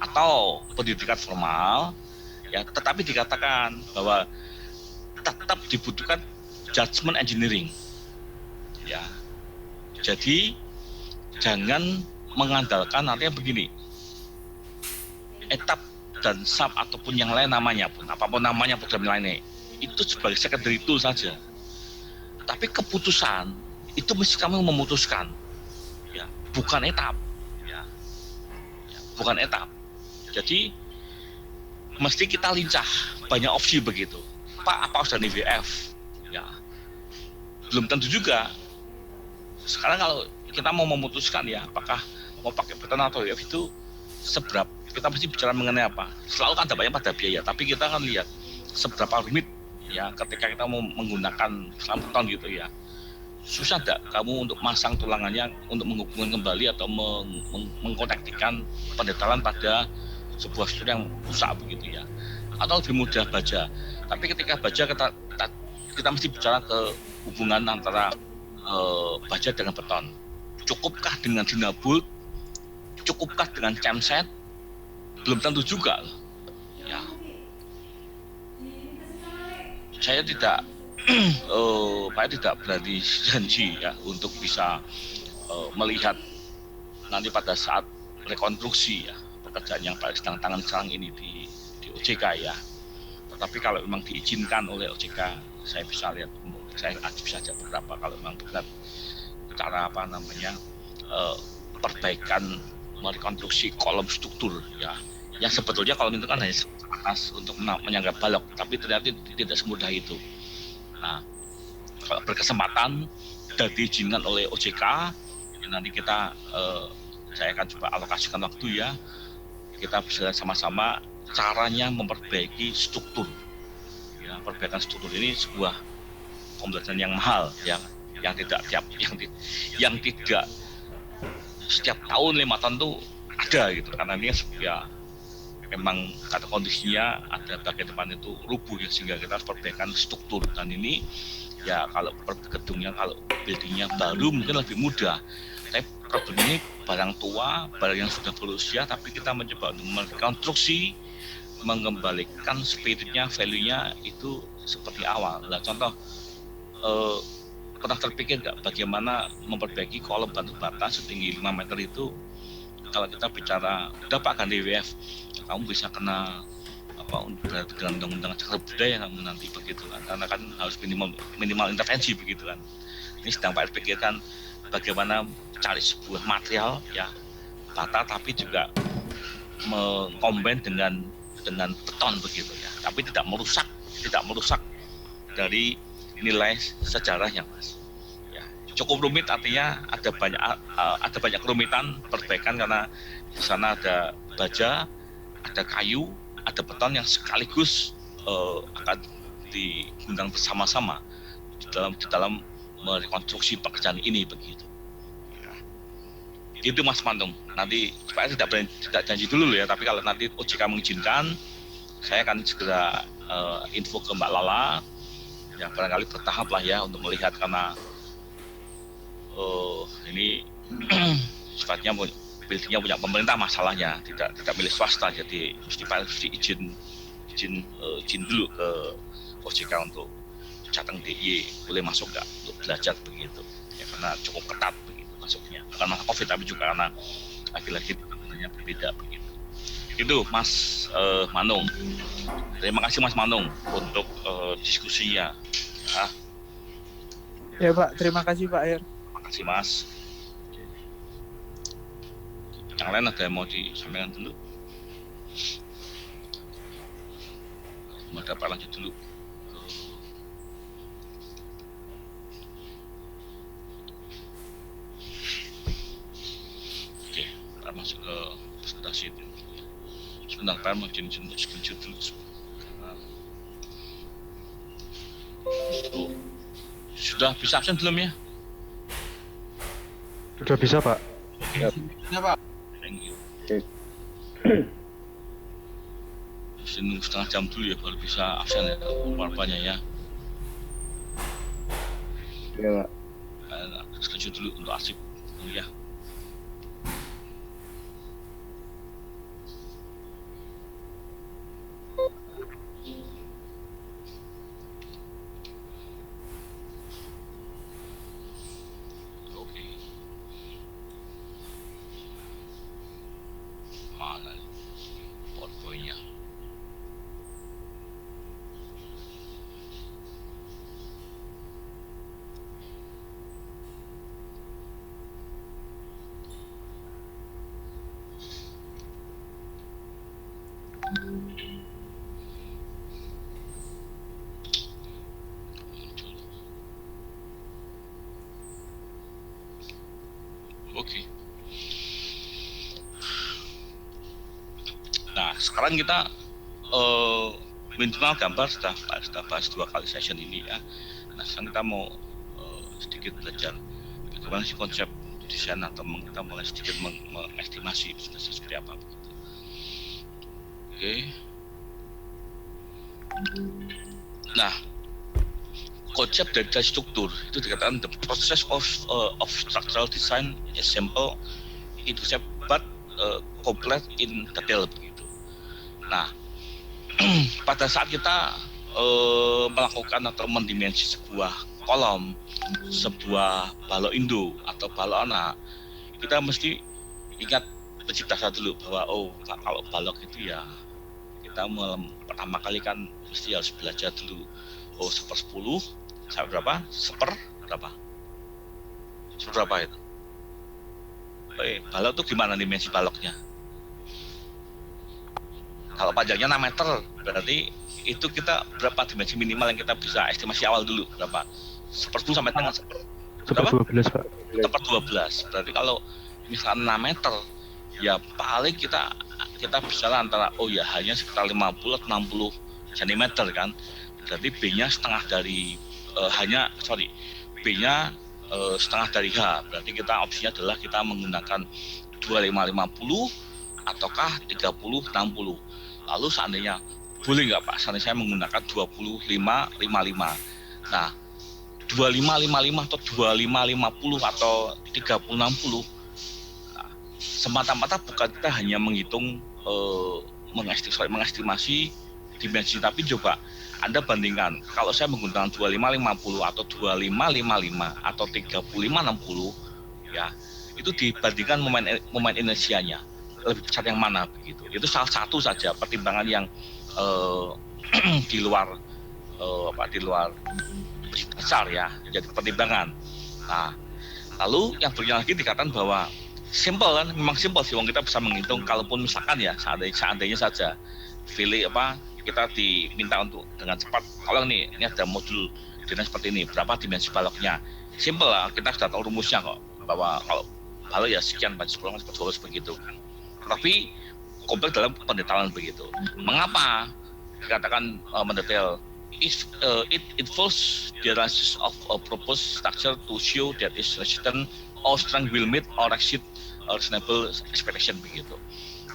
atau pendidikan formal ya, tetapi dikatakan bahwa tetap dibutuhkan judgment engineering ya. Jadi jangan mengandalkan, artinya begini, etap dan SAP ataupun yang lain namanya pun, apapun namanya program lainnya, itu sebagai secondary tool saja, tapi keputusan itu mesti kamu memutuskan ya, bukan etap ya, bukan etap. Jadi mesti kita lincah, banyak opsi begitu. Pak, apa harus dari IWF? Ya, belum tentu juga. Sekarang kalau kita mau memutuskan ya, apakah mau pakai beton atau IWF, itu seberapa, kita mesti bicara mengenai apa. Selalu kan dampaknya pada biaya, tapi kita akan lihat seberapa rumit ya ketika kita mau menggunakan beton gitu ya. Susah enggak kamu untuk masang tulangannya, untuk menghubungkan kembali atau mengkonektikan pendetalan pada sebuah struktur yang rusak begitu ya, atau lebih mudah baja. Tapi ketika baja kita mesti bicara ke hubungan antara baja dengan beton. Cukupkah dengan dinabult? Cukupkah dengan camset? Belum tentu juga ya. Saya tidak tidak berani janji ya untuk bisa melihat nanti pada saat rekonstruksi ya, pekerjaan yang sedang tangan sekarang ini di OJK ya. Tetapi kalau memang diizinkan oleh OJK, saya bisa lihat, saya bisa ajak beberapa kalau memang benar cara perbaikan merekonstruksi kolom struktur ya. Yang sebetulnya kolom itu kan hanya atas untuk menyangga balok, tapi ternyata tidak semudah itu. Nah, kalau berkesempatan dan diizinkan oleh OJK, ya nanti saya akan coba alokasikan waktu ya, kita bisa sama-sama caranya memperbaiki struktur. Ya, perbaikan struktur ini sebuah pembelajaran yang mahal, yang tidak setiap tahun 5 tahun tuh ada gitu, karena ini ya memang kata kondisinya ada bagian depan itu rubuh ya, sehingga kita harus perbaikan struktur. Dan ini ya kalau gedungnya, kalau buildingnya baru mungkin lebih mudah, tapi problem ini barang tua, barang yang sudah berusia, tapi kita mencoba untuk merekonstruksi, mengembalikan spiritnya, value-nya itu seperti awal. Nah, contoh pernah terpikir nggak bagaimana memperbaiki kolom batu bata setinggi 5 meter itu? Kalau kita bicara udah Pak ganti WF, kamu bisa kena dengan undang-undang cagar budaya kamu nanti begitu kan, karena kan harus minimal intervensi begitu kan. Ini sedang Pak Erik pikirkan bagaimana cari sebuah material ya bata tapi juga mengkombin dengan beton begitu ya, tapi tidak merusak dari nilai sejarahnya, Mas. Ya, cukup rumit, artinya ada banyak kerumitan perbaikan karena di sana ada baja, ada kayu, ada beton yang sekaligus akan digunakan bersama-sama di dalam merekonstruksi pekerjaan ini begitu. Ya. Itu Mas Mantung. Nanti supaya tidak janji dulu ya, tapi kalau nanti OJK mengizinkan, saya akan segera info ke Mbak Lala. Ya barangkali bertahap lah ya untuk melihat karena ini sifatnya buildingnya punya pemerintah masalahnya, tidak milik swasta, jadi mesti izin dulu ke OJK untuk datang DIY boleh masuk nggak untuk belajar begitu ya, karena cukup ketat begitu masuknya, bukan masalah COVID tapi juga karena lagi-lagi bentuknya berbeda begitu. Itu Mas Manung. Terima kasih Mas Manung untuk diskusinya. Ya Pak, terima kasih Pak Er. Terima kasih Mas. Yang lain ada yang mau disampaikan dulu? Mau dapat lanjut dulu. Oke, kita masuk ke presentasi itu. Sebentar, Pak, mau izin untuk screenshot dulu. Sudah bisa absen belum ya? Sudah bisa, Pak. Ya, Pak. Thank you. Mesti nunggu setengah jam dulu ya baru bisa absen ya warpanya ya. Iya, Pak. Screenshot dulu untuk arsip ya. Oke. Nah, sekarang kita minimal gambar sudah bahas 2 kali session ini ya. Nah, sekarang kita mau sedikit belajar bagaimana sih konsep desain atau kita mulai sedikit mengestimasi seperti apa begitu. Oke. Nah, konsep dari struktur itu dikatakan the process of structural design is simple in concept but complex in detail begitu. Nah, pada saat kita melakukan atau mendimensi sebuah kolom, sebuah balok induk atau balok anak, kita mesti ingat prinsip dasar dulu bahwa kalau balok itu ya kita pertama kali kan mesti harus belajar dulu 1/10 sampai berapa? Seberapa itu? Balok itu gimana dimensi baloknya? Kalau panjangnya 6 meter, berarti itu kita berapa dimensi minimal yang kita bisa estimasi awal dulu? Berapa? 1/10 sampai tengah 1/12, Pak. 1/12. Berarti kalau misalnya 6 meter, ya paling kita bisa antara hanya sekitar 50 atau 60 cm kan. Berarti B-nya setengah dari B-nya setengah dari H. Berarti kita opsinya adalah kita menggunakan 2550 ataukah 3060. Lalu seandainya boleh nggak Pak, seandainya saya menggunakan 2555. Nah, 2555 atau 2550 atau 3060. Nah, semata-mata bukan kita hanya menghitung mengestimasi dimensi, tapi coba Anda bandingkan kalau saya menggunakan 2550 atau 2555 atau 3560 ya, itu dibandingkan momen inersianya lebih besar yang mana begitu. Itu salah satu saja pertimbangan yang di luar besar ya, jadi pertimbangan. Nah, lalu yang berikutnya lagi dikatakan bahwa simple kan, memang simple sih, kita bisa menghitung. Kalaupun misalkan ya seandainya saja pilih kita diminta untuk dengan cepat, kalau ini ada modul dengan seperti ini, berapa dimensi baloknya, simple lah, kita sudah tahu rumusnya kok, bahwa kalau balok ya sekian pada 10 begitu kan. Tapi kompleks dalam pendetailan begitu. Mengapa dikatakan mendetail? It involves the analysis of a proposed structure to show that its resistance or strength will meet or exceed reasonable expectation begitu.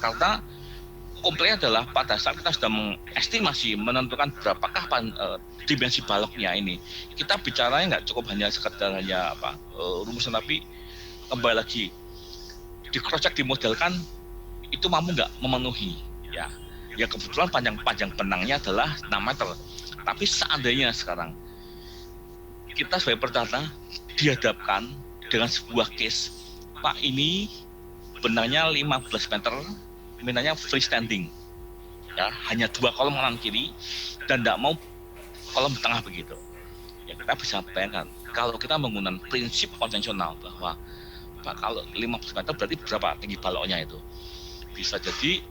Karena kompleksnya adalah pada saat kita sudah mengestimasi, menentukan berapakah dimensi baloknya ini, kita bicaranya nggak cukup hanya sekedar rumusan, tapi kembali lagi di cross check, dimodelkan itu mampu nggak memenuhi ya. Ya kebetulan panjang benangnya adalah 6 meter. Tapi seandainya sekarang kita sebagai perencana dihadapkan dengan sebuah case, Pak, ini benangnya 15 meter, minanya freestanding, ya hanya 2 kolom kanan kiri dan tidak mau kolom tengah begitu. Ya kita bisa bayangkan kalau kita menggunakan prinsip konvensional bahwa Pak, kalau 15 meter berarti berapa tinggi baloknya itu? Bisa jadi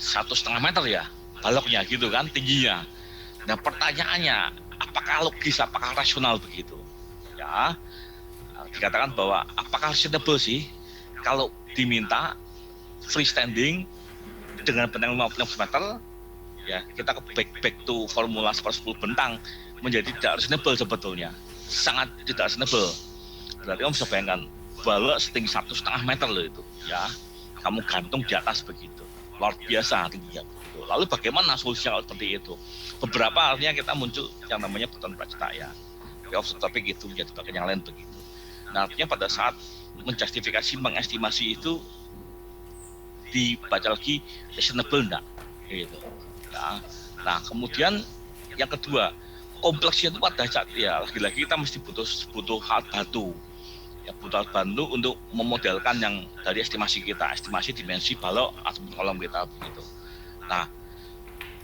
1,5 meter ya baloknya gitu kan tingginya. Nah pertanyaannya, apakah logis, apakah rasional begitu? Ya, dikatakan bahwa apakah reasonable sih kalau diminta freestanding dengan benang 15 meter, ya kita back to formula 1/10 bentang, menjadi tidak reasonable sebetulnya, sangat tidak reasonable. Berarti kamu bisa bayangkan balok setinggi 1,5 meter loh itu, ya kamu gantung di atas begitu, luar biasa tingginya. Lalu bagaimana solusinya kalau seperti itu? Beberapa artinya kita muncul yang namanya beton pracetaya. Tapi itu menjadi bagian yang lain begitu. Nah artinya pada saat menjustifikasi, mengestimasi itu dibaca lagi reasonable enggak? Gitu. Nah kemudian yang kedua, kompleksnya itu pada saat ya lagi-lagi kita mesti butuh alat bantu. Ya butuh alat bantu untuk memodelkan yang dari estimasi kita, estimasi dimensi balok atau kolom kita begitu. Nah,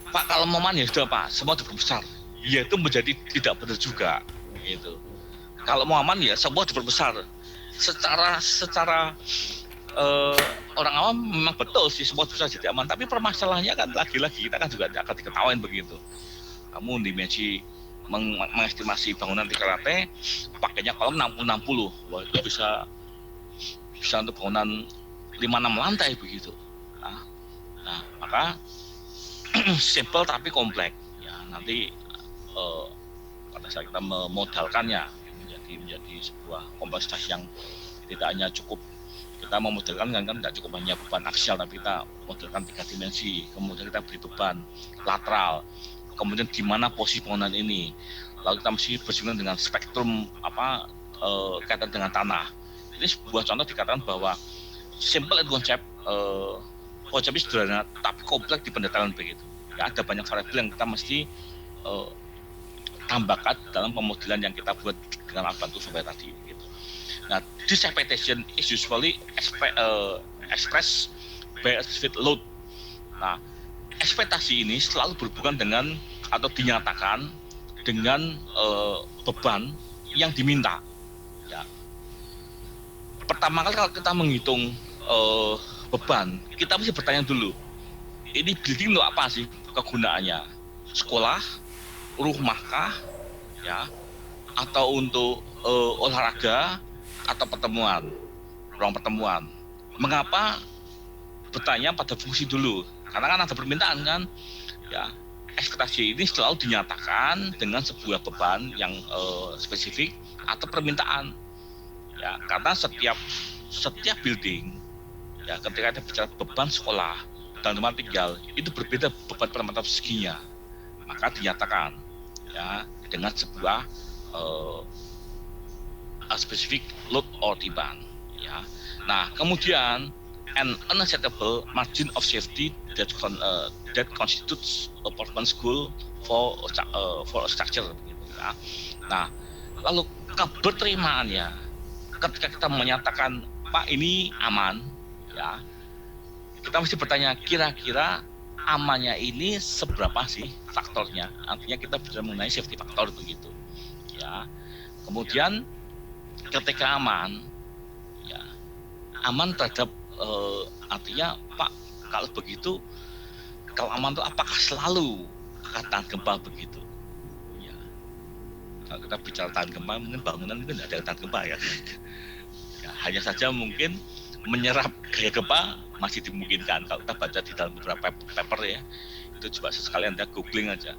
Pak kalau moman ya sudah Pak, semua diperbesar. Ya itu menjadi tidak benar juga, gitu. Kalau mau aman ya semua diperbesar. Secara orang awam memang betul sih semua bisa jadi aman. Tapi permasalahannya kan lagi-lagi kita kan juga akan diketawain begitu. Kamu dimensi mengestimasi bangunan 3 lantai, pakainya kolom 60-60. Wah itu bisa untuk bangunan 5-6 lantai begitu. Nah, maka simple tapi kompleks. Ya, nanti pada saat kita memodalkannya menjadi sebuah kompleksitas yang tidak hanya cukup kita memodelkan kan tidak cukup hanya beban aksial, tapi kita modelkan 3 dimensi. Kemudian kita beri beban lateral. Kemudian di mana posisi bangunan ini. Lalu kita mesti bersinggungan dengan spektrum kaitan dengan tanah. Ini sebuah contoh dikatakan bahwa simple and concept konsepnya sederhana tapi kompleks di pendetailan begitu. Ya, ada banyak variabel yang kita mesti tambahkan dalam pemodelan yang kita buat dengan alat bantu survei tadi. Gitu. Nah, this expectation is usually expressed by a specific load. Nah, ekspektasi ini selalu berhubungan dengan atau dinyatakan dengan beban yang diminta. Ya. Pertama kali kalau kita menghitung beban, kita mesti bertanya dulu, ini building untuk apa sih kegunaannya? Sekolah, rumahkah, ya, atau untuk olahraga atau pertemuan, ruang pertemuan? Mengapa bertanya pada fungsi dulu? Karena kan ada permintaan kan, ya. Ekspektasi ini selalu dinyatakan dengan sebuah beban yang spesifik atau permintaan, ya. Karena setiap building, ya, ketika kita bicara beban sekolah dan tempat tinggal itu berbeda beban per meter perseginya, maka dinyatakan ya dengan sebuah spesifik load or demand, ya. Nah kemudian an unacceptable margin of safety that constitutes a performance goal for a structure, gitu, ya. Nah lalu keberterimaannya ketika kita menyatakan Pak ini aman, ya, kita mesti bertanya kira-kira amannya ini seberapa sih faktornya. Artinya kita bicara mengenai safety faktor begitu, ya. Kemudian ketika aman, ya aman terhadap artinya Pak, kalau begitu, kalau aman itu apakah selalu akan tahan gempa begitu? Ya, kalau kita bicara tahan gempa, mungkin bangunan itu tidak ada tahan gempa ya. Ya, hanya saja mungkin menyerap gaya gempa masih dimungkinkan. Kalau kita baca di dalam beberapa paper ya, itu coba sesekali Anda googling aja,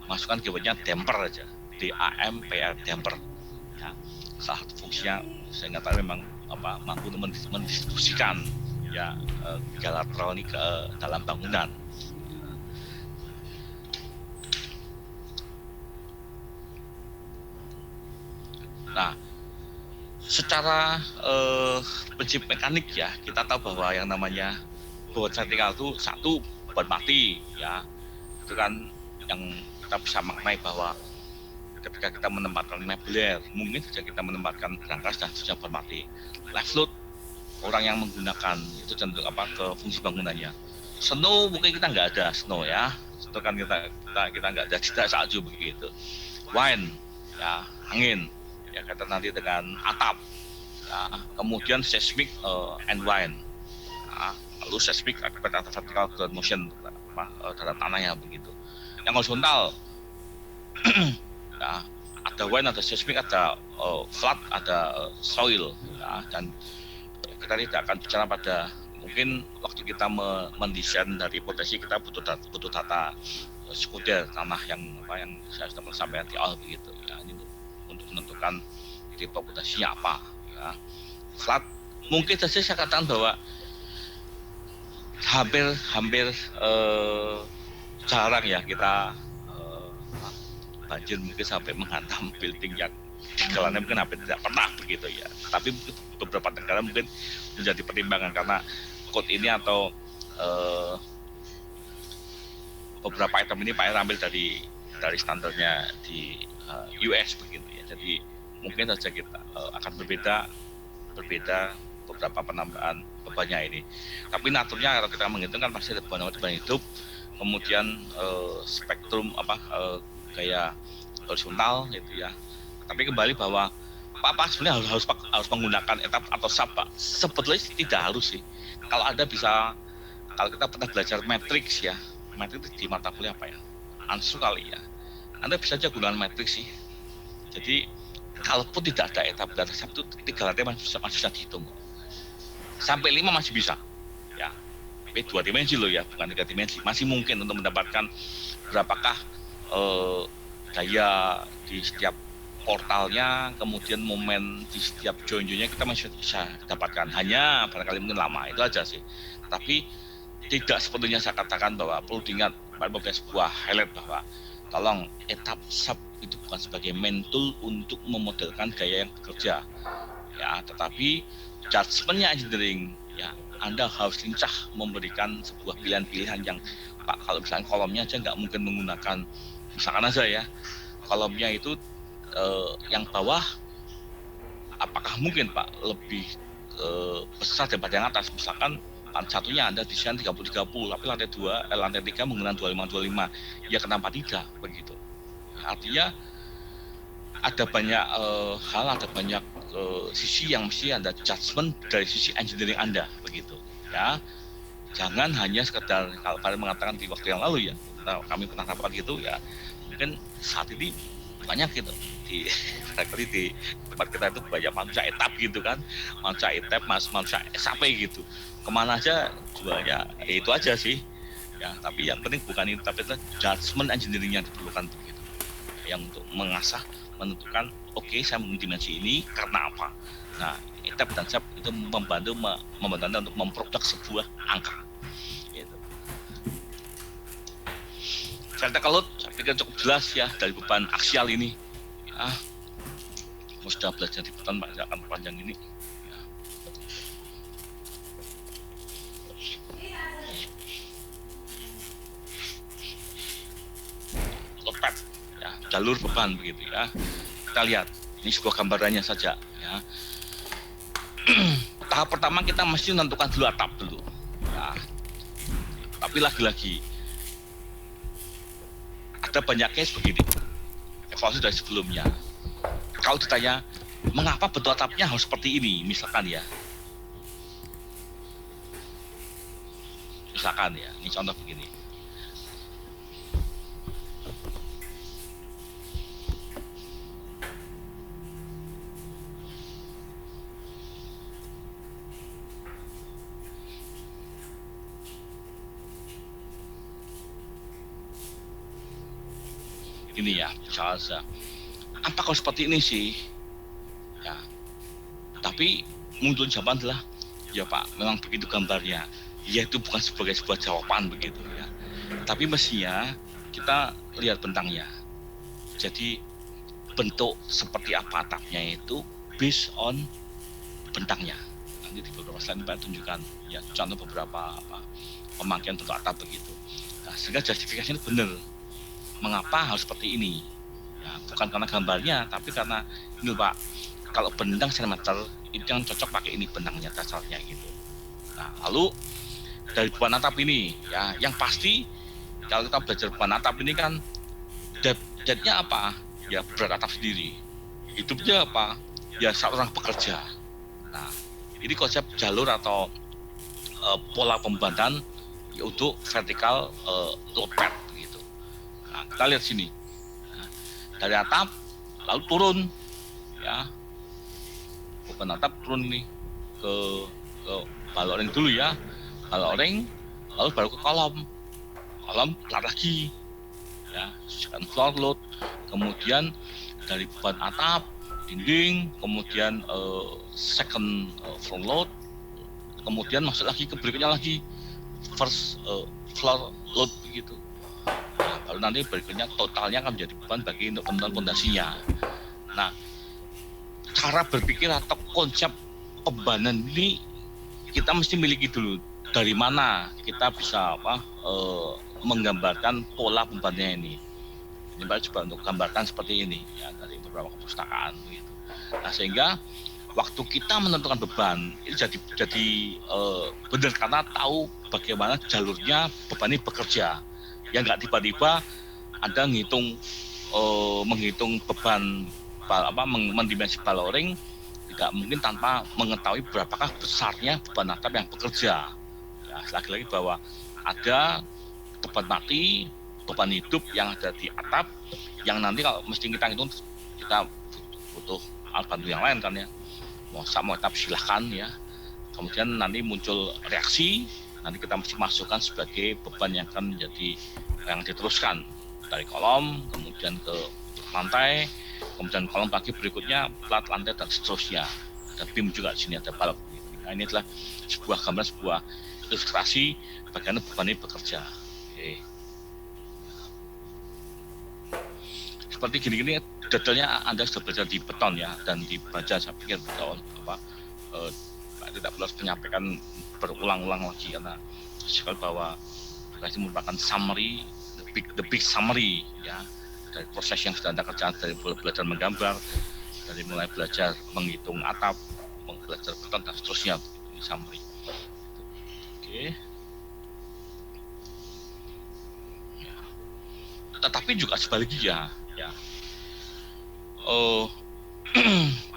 masukkan keywordnya damper aja, DAMPR, damper. Ya, salah satu fungsinya saya nggak tahu memang mampu mendistribusikan ya gaya lateral ini ke dalam bangunan. Nah, secara prinsip mekanik ya, kita tahu bahwa yang namanya bobot vertikal itu satu bobot mati ya, itu kan yang kita bisa maknai bahwa ketika kita menempatkan mebeler, mungkin saja kita menempatkan berangkas dan sudah bobot mati. Live load, orang yang menggunakan itu cenderung ke fungsi bangunannya. Snow mungkin kita nggak ada snow ya, itu kan kita nggak ada, tidak salju begitu. Wind ya, angin ya, kata nanti dengan atap ya, kemudian seismic and wind ya, lalu seismic akibat vertical ground motion terhadap tanahnya begitu. Yang horizontal ya, ada wind, ada seismic, ada flood, ada soil ya, dan kita tidak akan bicara pada mungkin waktu kita mendesain dari potensi, kita butuh data sekunder tanah yang saya sudah sampaikan di awal begitu ya, ini untuk menentukan tipe potensinya apa ya. Flat mungkin saja saya katakan bahwa hampir jarang ya kita banjir mungkin sampai menghantam building yang jalannya mungkin hampir tidak pernah begitu ya. Tapi beberapa negara mungkin menjadi pertimbangan karena code ini atau beberapa item ini Pak ambil dari standarnya di US begitu ya. Jadi mungkin saja kita akan berbeda beberapa penambahan bebannya ini. Tapi naturnya kalau kita menghitung kan pasti ada beban hidup, kemudian spektrum gaya horizontal gitu ya. Tapi kembali bahwa Pak sebenarnya harus menggunakan etap atau sub Pak. Sebetulnya tidak harus sih. Kalau Anda bisa, kalau kita pernah belajar matrix ya, matrix di mata kuliah apa ya? Ansu kali ya. Anda bisa aja gunakan matrix sih. Jadi kalaupun tidak ada etap dan sub itu 3 lantai masih bisa dihitung. Sampai 5 masih bisa. Ya. Tapi 2 dimensi loh ya, bukan 3 dimensi. Masih mungkin untuk mendapatkan berapakah gaya di setiap portalnya, kemudian momen di setiap join-joinnya kita masih bisa dapatkan. Hanya barangkali mungkin lama, itu aja sih. Tapi tidak sepenuhnya saya katakan bahwa perlu diingat pada sebuah highlight bahwa tolong etap sub itu bukan sebagai main tool untuk memodelkan gaya yang bekerja ya, tetapi judgement-nya engineering ya, Anda harus lincah memberikan sebuah pilihan-pilihan yang Pak, kalau misalnya kolomnya aja nggak mungkin menggunakan, misalkan aja ya, kolomnya itu yang bawah apakah mungkin Pak lebih besar daripada yang atas, misalkan satunya Anda desain 30-30 tapi lantai 3 menggunakan 25-25, ya kenapa tidak begitu. Artinya ada banyak hal, ada banyak sisi yang mesti Anda judgement dari sisi engineering Anda begitu ya. Jangan hanya sekedar, kalau kalian mengatakan di waktu yang lalu ya, kami pernah rapat gitu ya, mungkin saat ini banyak gitu di tempat kita itu banyak manusia etap gitu kan, manusia etap, manusia SAP gitu, kemana aja jualnya ya itu aja sih ya. Tapi yang penting bukan itu, tapi itu judgement engineering yang diperlukan begitu, yang untuk mengasah, menentukan oke, saya menggunakan dimensi ini karena apa. Nah, etap dan SAP itu membantu Anda untuk memproduk sebuah angka gitu. Vertical load saya pikir cukup jelas ya dari beban aksial ini ya. Sudah belajar di beton Pak, akan panjang ini ya. Load pad ya, jalur beban begitu ya. Kita lihat ini sebuah gambarannya saja ya. Tahap pertama kita mesti menentukan dulu atap dulu ya. Tapi lagi-lagi ada banyak case begini, evaluasi dari sebelumnya. Kalau ditanya mengapa bentuk atapnya harus seperti ini, misalkan ya. Misalkan ya, ini contoh begini. Ini ya, misalnya, apa kalau seperti ini sih? Ya, tapi muncul jawaban adalah, ya Pak, memang begitu gambarnya. Ya itu bukan sebagai sebuah jawaban begitu ya. Tapi mestinya kita lihat bentangnya. Jadi bentuk seperti apa atapnya itu based on bentangnya. Nanti di beberapa slide Pak tunjukkan ya contoh beberapa pemakaian bentuk atap begitu. Nah, sehingga justifikasinya benar. Mengapa harus seperti ini? Ya, bukan karena gambarnya, tapi karena ini Pak, kalau bentang meter itu yang cocok pakai ini bentangnya dasarnya gitu. Nah, lalu dari beban atap ini ya, yang pasti kalau kita belajar beban atap ini kan depth-nya apa? Ya berat atap sendiri. Hidupnya apa? Ya seorang pekerja. Nah, ini konsep jalur atau pola pembebanan ya, untuk vertikal load pad gitu. Nah, kita lihat sini. Nah, dari atap lalu turun ya. Beban atap turun nih ke baloring dulu ya. Baloring lalu baru ke kolom kelar lagi ya, second floor load, kemudian dari beban atap dinding, kemudian second floor load, kemudian masuk lagi ke berikutnya lagi first floor load begitu. Nah, baru nanti berikutnya totalnya akan menjadi beban bagi untuk pembangunan pondasinya. Nah, cara berpikir atau konsep pembebanan ini kita mesti miliki dulu. Dari mana kita bisa menggambarkan pola pembebanannya ini. Ini Pak coba untuk gambarkan seperti ini ya dari beberapa perpustakaan gitu. Nah, sehingga waktu kita menentukan beban itu jadi benar karena tahu bagaimana jalurnya beban ini bekerja. Ya nggak tiba-tiba Anda menghitung beban mendimensi baloring tidak mungkin tanpa mengetahui berapakah besarnya beban atap yang bekerja. Ya, lagi-lagi bahwa ada beban mati, beban hidup yang ada di atap, yang nanti kalau mesti kita hitung kita butuh alat bantu yang lain kan ya. Mau atap silahkan ya. Kemudian nanti muncul reaksi, nanti kita mesti masukkan sebagai beban yang akan menjadi yang diteruskan dari kolom, kemudian ke lantai, kemudian kolom lagi berikutnya plat lantai dan seterusnya. Ada beam juga di sini ada balok. Nah, ini adalah sebuah gambar, sebuah ilustrasi bagaimana beban ini bekerja. Oke. Seperti gini-gini detailnya Anda sudah belajar di beton ya dan dibaca saya pikir betul tidak perlu menyampaikan berulang-ulang lagi karena sekali bahwa ini merupakan summary the big summary ya dari proses yang sudah Anda kerjakan dari belajar menggambar, dari mulai belajar menghitung atap, belajar beton dan seterusnya ini summary. Oke. Ya. Tetapi juga sebaliknya ya.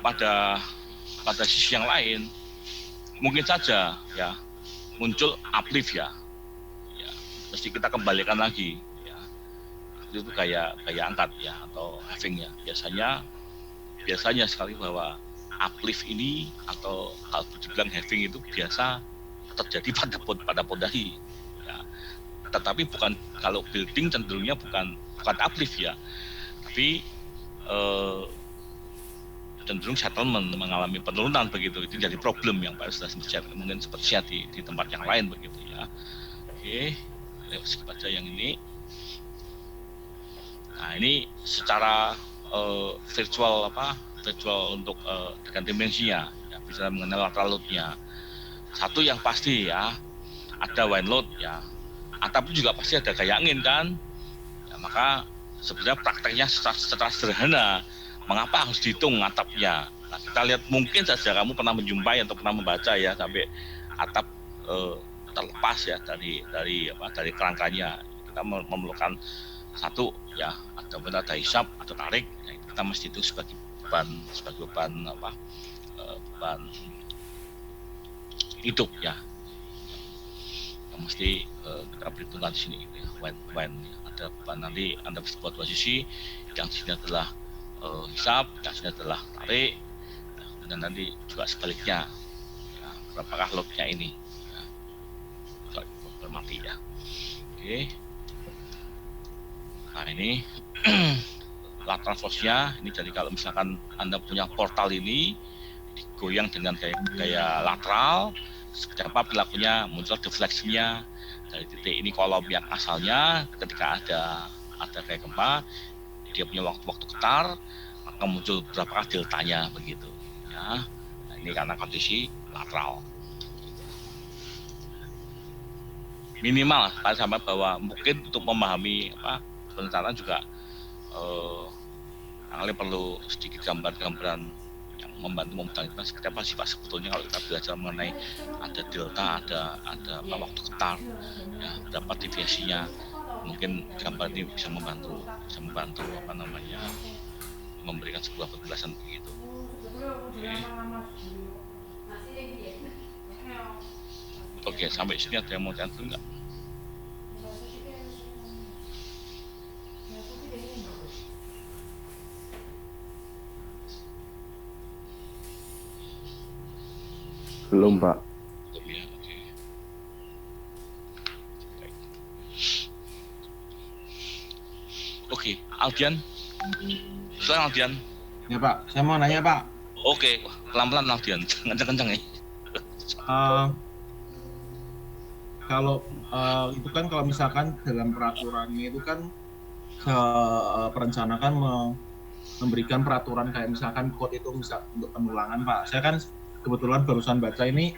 Pada sisi yang lain mungkin saja ya muncul uplift ya. Mesti kita kembalikan lagi ya. Itu kayak angkat ya atau having ya. Biasanya sekali bahwa uplift ini atau kalau dibilang having itu biasa terjadi pada pondasi ya. Tetapi bukan, kalau building cenderungnya bukan uplift ya, tapi cenderung settlement mengalami penurunan begitu. Itu jadi problem yang Pak sudah mungkin seperti di tempat yang lain begitu ya. Oke, skip aja yang ini. Nah, ini secara virtual untuk dengan dimensinya ya, bisa mengenal lateral load-nya. Satu yang pasti ya, ada wind load ya. Atap itu juga pasti ada gaya angin kan. Ya, maka sebenarnya prakteknya secara sederhana, mengapa harus dihitung atapnya? Nah, kita lihat mungkin saja kamu pernah menjumpai atau pernah membaca ya sampai atap terlepas ya dari kerangkanya. Kita memerlukan satu ya, ada hisap atau tarik, ya, kita mesti itu sebagai beban apa beban hidup ya, yang mesti kita perhitungkan di sini gitu ya. When ada beban, nanti Anda bisa buat dua sisi, yang sini adalah hisap, yang sini adalah tarik, dan nanti juga sebaliknya ya, berapakah loadnya ini ya, bermati ya. Oke, nah ini lateral force-nya ini. Jadi kalau misalkan Anda punya portal ini digoyang dengan gaya lateral, seperti apa perilakunya, muncul defleksinya dari titik ini kolom yang asalnya. Ketika ada kayak gempa, dia punya waktu getar, maka muncul berapakah deltanya begitu ya. Nah, ini karena kondisi lateral. Minimal saya sampai bahwa mungkin untuk memahami perencanaan juga kali perlu sedikit gambaran yang membantu memudahkan seperti apa sih Pak sebetulnya kalau kita belajar mengenai ada delta, ada waktu getar ya, berapa deviasinya. Mungkin gambar ini bisa membantu memberikan sebuah penjelasan begitu. Oke, sampai sini ada yang mau catat enggak? Belum, Pak. Belum ya, oke. Oke, Aldian. Silakan Aldian. Ya Pak, saya mau nanya Pak. Oke, pelan-pelan Aldian, jangan kencang ya. Kalau itu kan kalau misalkan dalam peraturannya itu kan perencanakan memberikan peraturan kayak misalkan code itu misal untuk penulangan Pak. Saya kan kebetulan barusan baca ini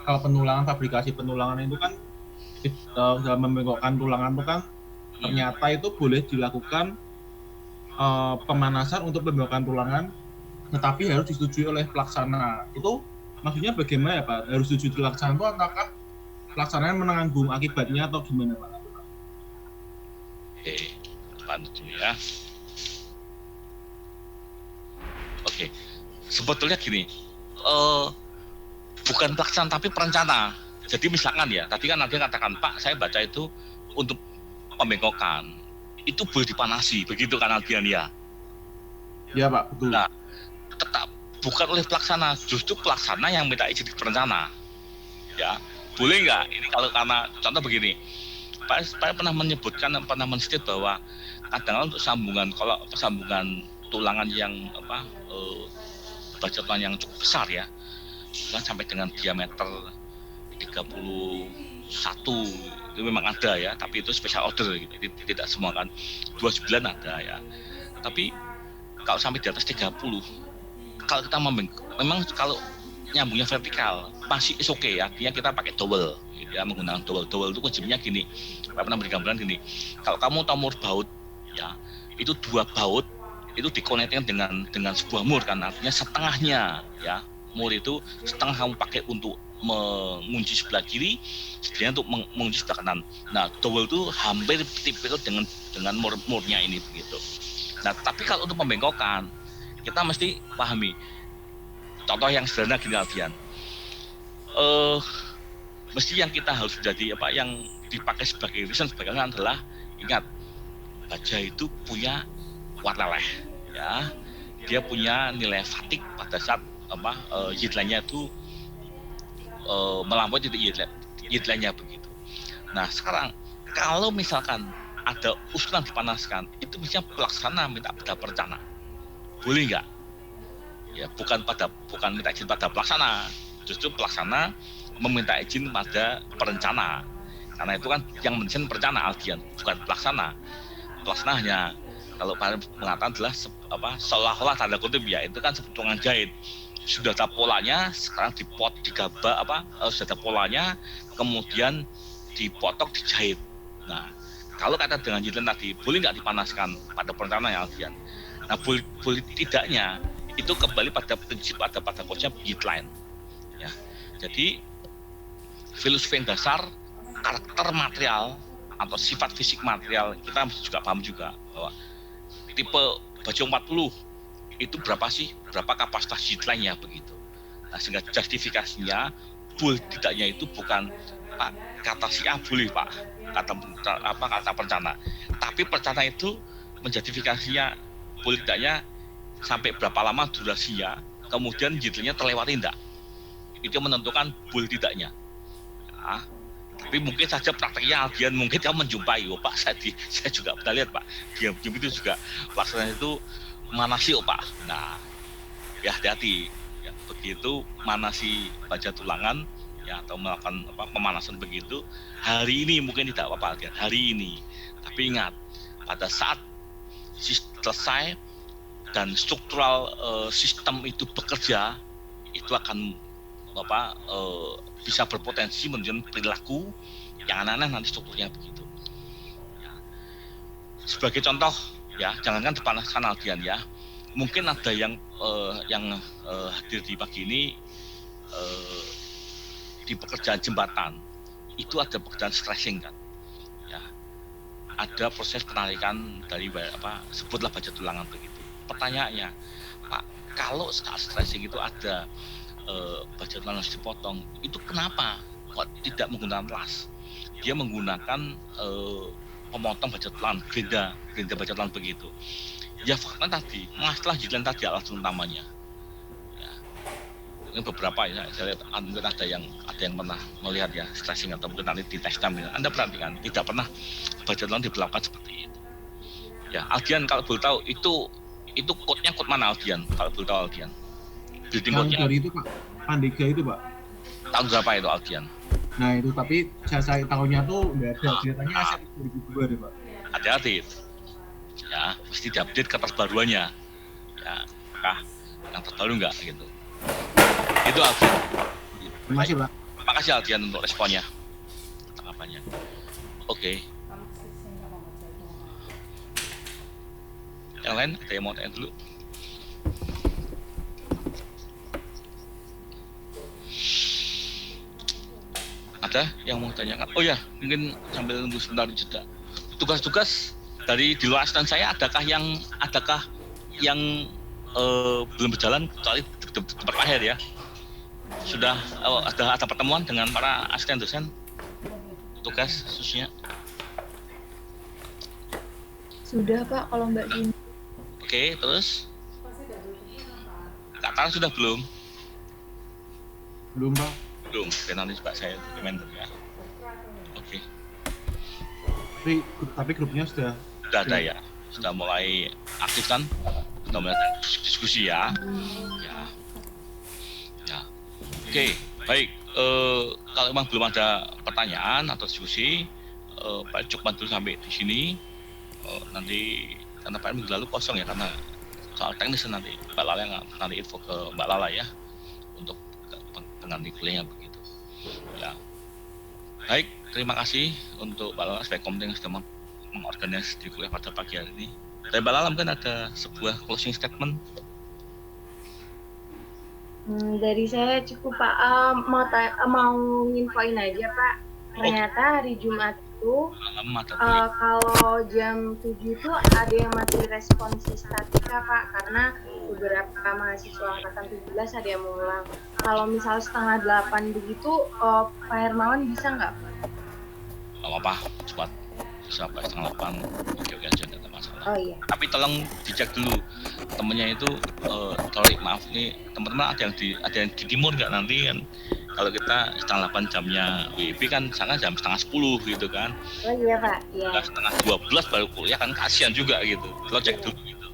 kalau fabrikasi penulangan itu kan dalam membengkokkan tulangan itu kan ternyata itu boleh dilakukan pemanasan untuk pembengkokan tulangan, tetapi harus disetujui oleh pelaksana. Itu maksudnya bagaimana ya Pak? Harus disetujui pelaksana itu apakah pelaksanaan menanggung akibatnya atau gimana Pak? Oke, lanjut dulu ya. Oke, sebetulnya gini, bukan pelaksana tapi perencana. Jadi misalkan ya, tadi kan Nadia katakan Pak, saya baca itu untuk pembengkokan, itu boleh dipanasi, begitu kan Aldian ya? Iya Pak, betul. Nah, tetap bukan oleh pelaksana, justru pelaksana yang minta izin perencana. Ya, boleh nggak? Ini kalau karena contoh begini, Pak pernah men-state bahwa kadang untuk sambungan, kalau sambungan tulangan yang bacotan yang cukup besar ya, kan sampai dengan diameter 31 itu memang ada ya, tapi itu special order gitu. Tidak semua kan 29 ada ya, tapi kalau sampai di atas 30, kalau kita memang kalau nyambungnya vertikal masih oke ya, artinya kita pakai dowel ya, menggunakan dowel itu konsepnya gini, saya pernah beri gambaran gini, kalau kamu tahu mur baut ya, itu 2 baut itu dikonektikan dengan sebuah mur kan, artinya setengahnya ya, mur itu setengah kamu pakai untuk mengunci sebelah kiri, setengahnya untuk mengunci sebelah kanan. Nah, dowel itu hampir tipikal dengan murnya ini begitu. Nah, tapi kalau untuk pembengkokan kita mesti pahami. Contoh yang sederhana gini Aldian, mesti yang kita harus jadi yang dipakai sebagai reason sebagainya adalah, ingat baja itu punya warna leleh ya, dia punya nilai fatigue pada saat yield line-nya itu melampaui titik yield line-nya begitu. Nah sekarang kalau misalkan ada usulan dipanaskan, itu bisa pelaksana minta pada perencana, boleh nggak? Ya bukan minta izin pada pelaksana, justru pelaksana meminta izin pada perencana, karena itu kan yang mendesain perencana Aldian, bukan pelaksana. Pelaksana hanya kalau mengatakan adalah seolah-olah tanda kutip ya, itu kan seperti tukang jahit, sudah ada polanya, sekarang sudah ada polanya, kemudian dipotong, dijahit. Nah kalau kata dengan jilin tadi, boleh nggak dipanaskan pada perencana yang Aldian? Nah boleh tidaknya itu kembali pada prinsip pada konsep yield line ya. Jadi filosofi yang dasar karakter material atau sifat fisik material kita juga paham juga bahwa tipe baju 40 itu berapa kapasitas jitline-nya begitu. Nah, sehingga justifikasinya boleh tidaknya itu bukan Pak, kata si A boleh Pak, kata perencana, tapi perencana itu menjustifikasinya boleh tidaknya sampai berapa lama durasinya, kemudian jitline-nya terlewati enggak, itu menentukan boleh tidaknya. Nah, tapi mungkin saja prakteknya Aldian mungkin kamu menjumpai, Pak, saya juga pernah lihat Pak, diam-diam itu juga pelaksanaan itu manasi Pak. Nah, ya hati-hati ya, begitu manasi baja tulangan ya atau melakukan pemanasan begitu hari ini mungkin tidak apa-apa Aldian, hari ini, tapi ingat pada saat selesai dan struktural sistem itu bekerja, itu akan bisa berpotensi menunjukkan perilaku yang aneh-aneh nanti strukturnya begitu. Ya. Sebagai contoh ya, jangankan dipanaskan Aldian ya, mungkin ada yang hadir di pagi ini di pekerjaan jembatan itu ada pekerjaan stressing kan, ya ada proses penarikan dari sebutlah baja tulangan begitu. Pertanyaannya, Pak, kalau saat stressing itu ada baja tulangan harus dipotong, itu kenapa kok tidak menggunakan las? Dia menggunakan pemotong baja tulangan, gerinda baja tulangan begitu. Ya fakta tadi, masalah jitline tadi alasan utamanya. Ya, ini beberapa ya, saya lihat mungkin ada yang pernah melihat ya stressing atau mungkin nanti di tes time. Anda perhatikan tidak pernah baja tulangan diberlakukan seperti itu. Ya, Aldian kalau boleh tahu itu code-nya code mana Aldian? Kalau boleh tahu Aldian. Building Yang code-nya dari itu Pak, Pandega itu Pak. Tahun berapa itu Aldian? Nah itu, tapi saya tahunnya tuh nggak ada, ceritanya aset 2002 deh Pak. Hati-hati ya, mesti diupdate ke terbaruannya ya, apakah yang terbaru enggak gitu. Itu Aldian. Terima kasih Pak. Terima kasih Aldian untuk responnya, tanggapannya. Oke. Yang lain ada yang mau tanya dulu? Ada yang mau tanyakan? Oh ya, mungkin sambil nunggu sebentar jeda. Tugas-tugas dari di luar stand saya adakah yang belum berjalan kecuali tempat akhir ya? Sudah ada pertemuan dengan para asisten dosen tugas khususnya? Sudah Pak, kalau Mbak Gini. Oke, terus Kak Tara sudah belum? Belum Pak. Belum, nanti coba saya dokumen ya. Oke. Tapi grupnya sudah Ada ya, sudah mulai aktif kan? Sudah mulai diskusi ya. Ya. Oke, baik. Kalau memang belum ada pertanyaan atau diskusi, Pak cukup dulu sampai di sini. Nanti karena Pak minggu lalu kosong ya, karena soal teknis nanti Mbak Lala yang nanti info ke Mbak Lala ya untuk pengganti kuliahnya begitu. Ya. Baik, terima kasih untuk Mbak Lala sebagai komite yang sudah mengorganisasi di kuliah pada pagi hari ini. Dari Mbak Lala mungkin ada sebuah closing statement. Dari saya cukup Pak, mau nginfoin aja Pak. Ternyata hari Jumat itu kalau jam 7 itu ada yang masih respon statika Pak, karena beberapa mahasiswa angkatan 17 ada yang mengulang. Kalau misal setengah 8 begitu, Pak Hermawan bisa nggak? Nggak apa-apa, cepat sampai setengah 8, oke aja, nggak ada masalah. Oh iya. Tapi tolong dicek dulu temennya itu, sorry maaf ini teman-teman ada yang di timur nggak nanti kan? Kalau kita setengah 8 jamnya WIB kan sana jam setengah 10 gitu kan. Oh iya Pak, iya. Setengah 12 baru kuliah kan kasihan juga gitu. Lo cek dulu gitu.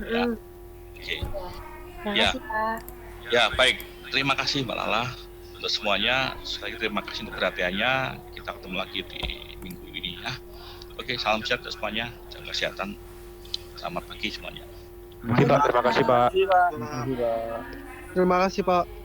Ya. Oke. Terima Ya. kasih Pak. Ya baik, terima kasih Mbak Lala untuk semuanya. Sekali lagi terima kasih untuk perhatiannya. Kita ketemu lagi di minggu ini ya. Oke, salam sehat untuk semuanya. Jaga kesehatan. Selamat pagi semuanya. Terima kasih Pak. Terima kasih Pak. Terima kasih Pak.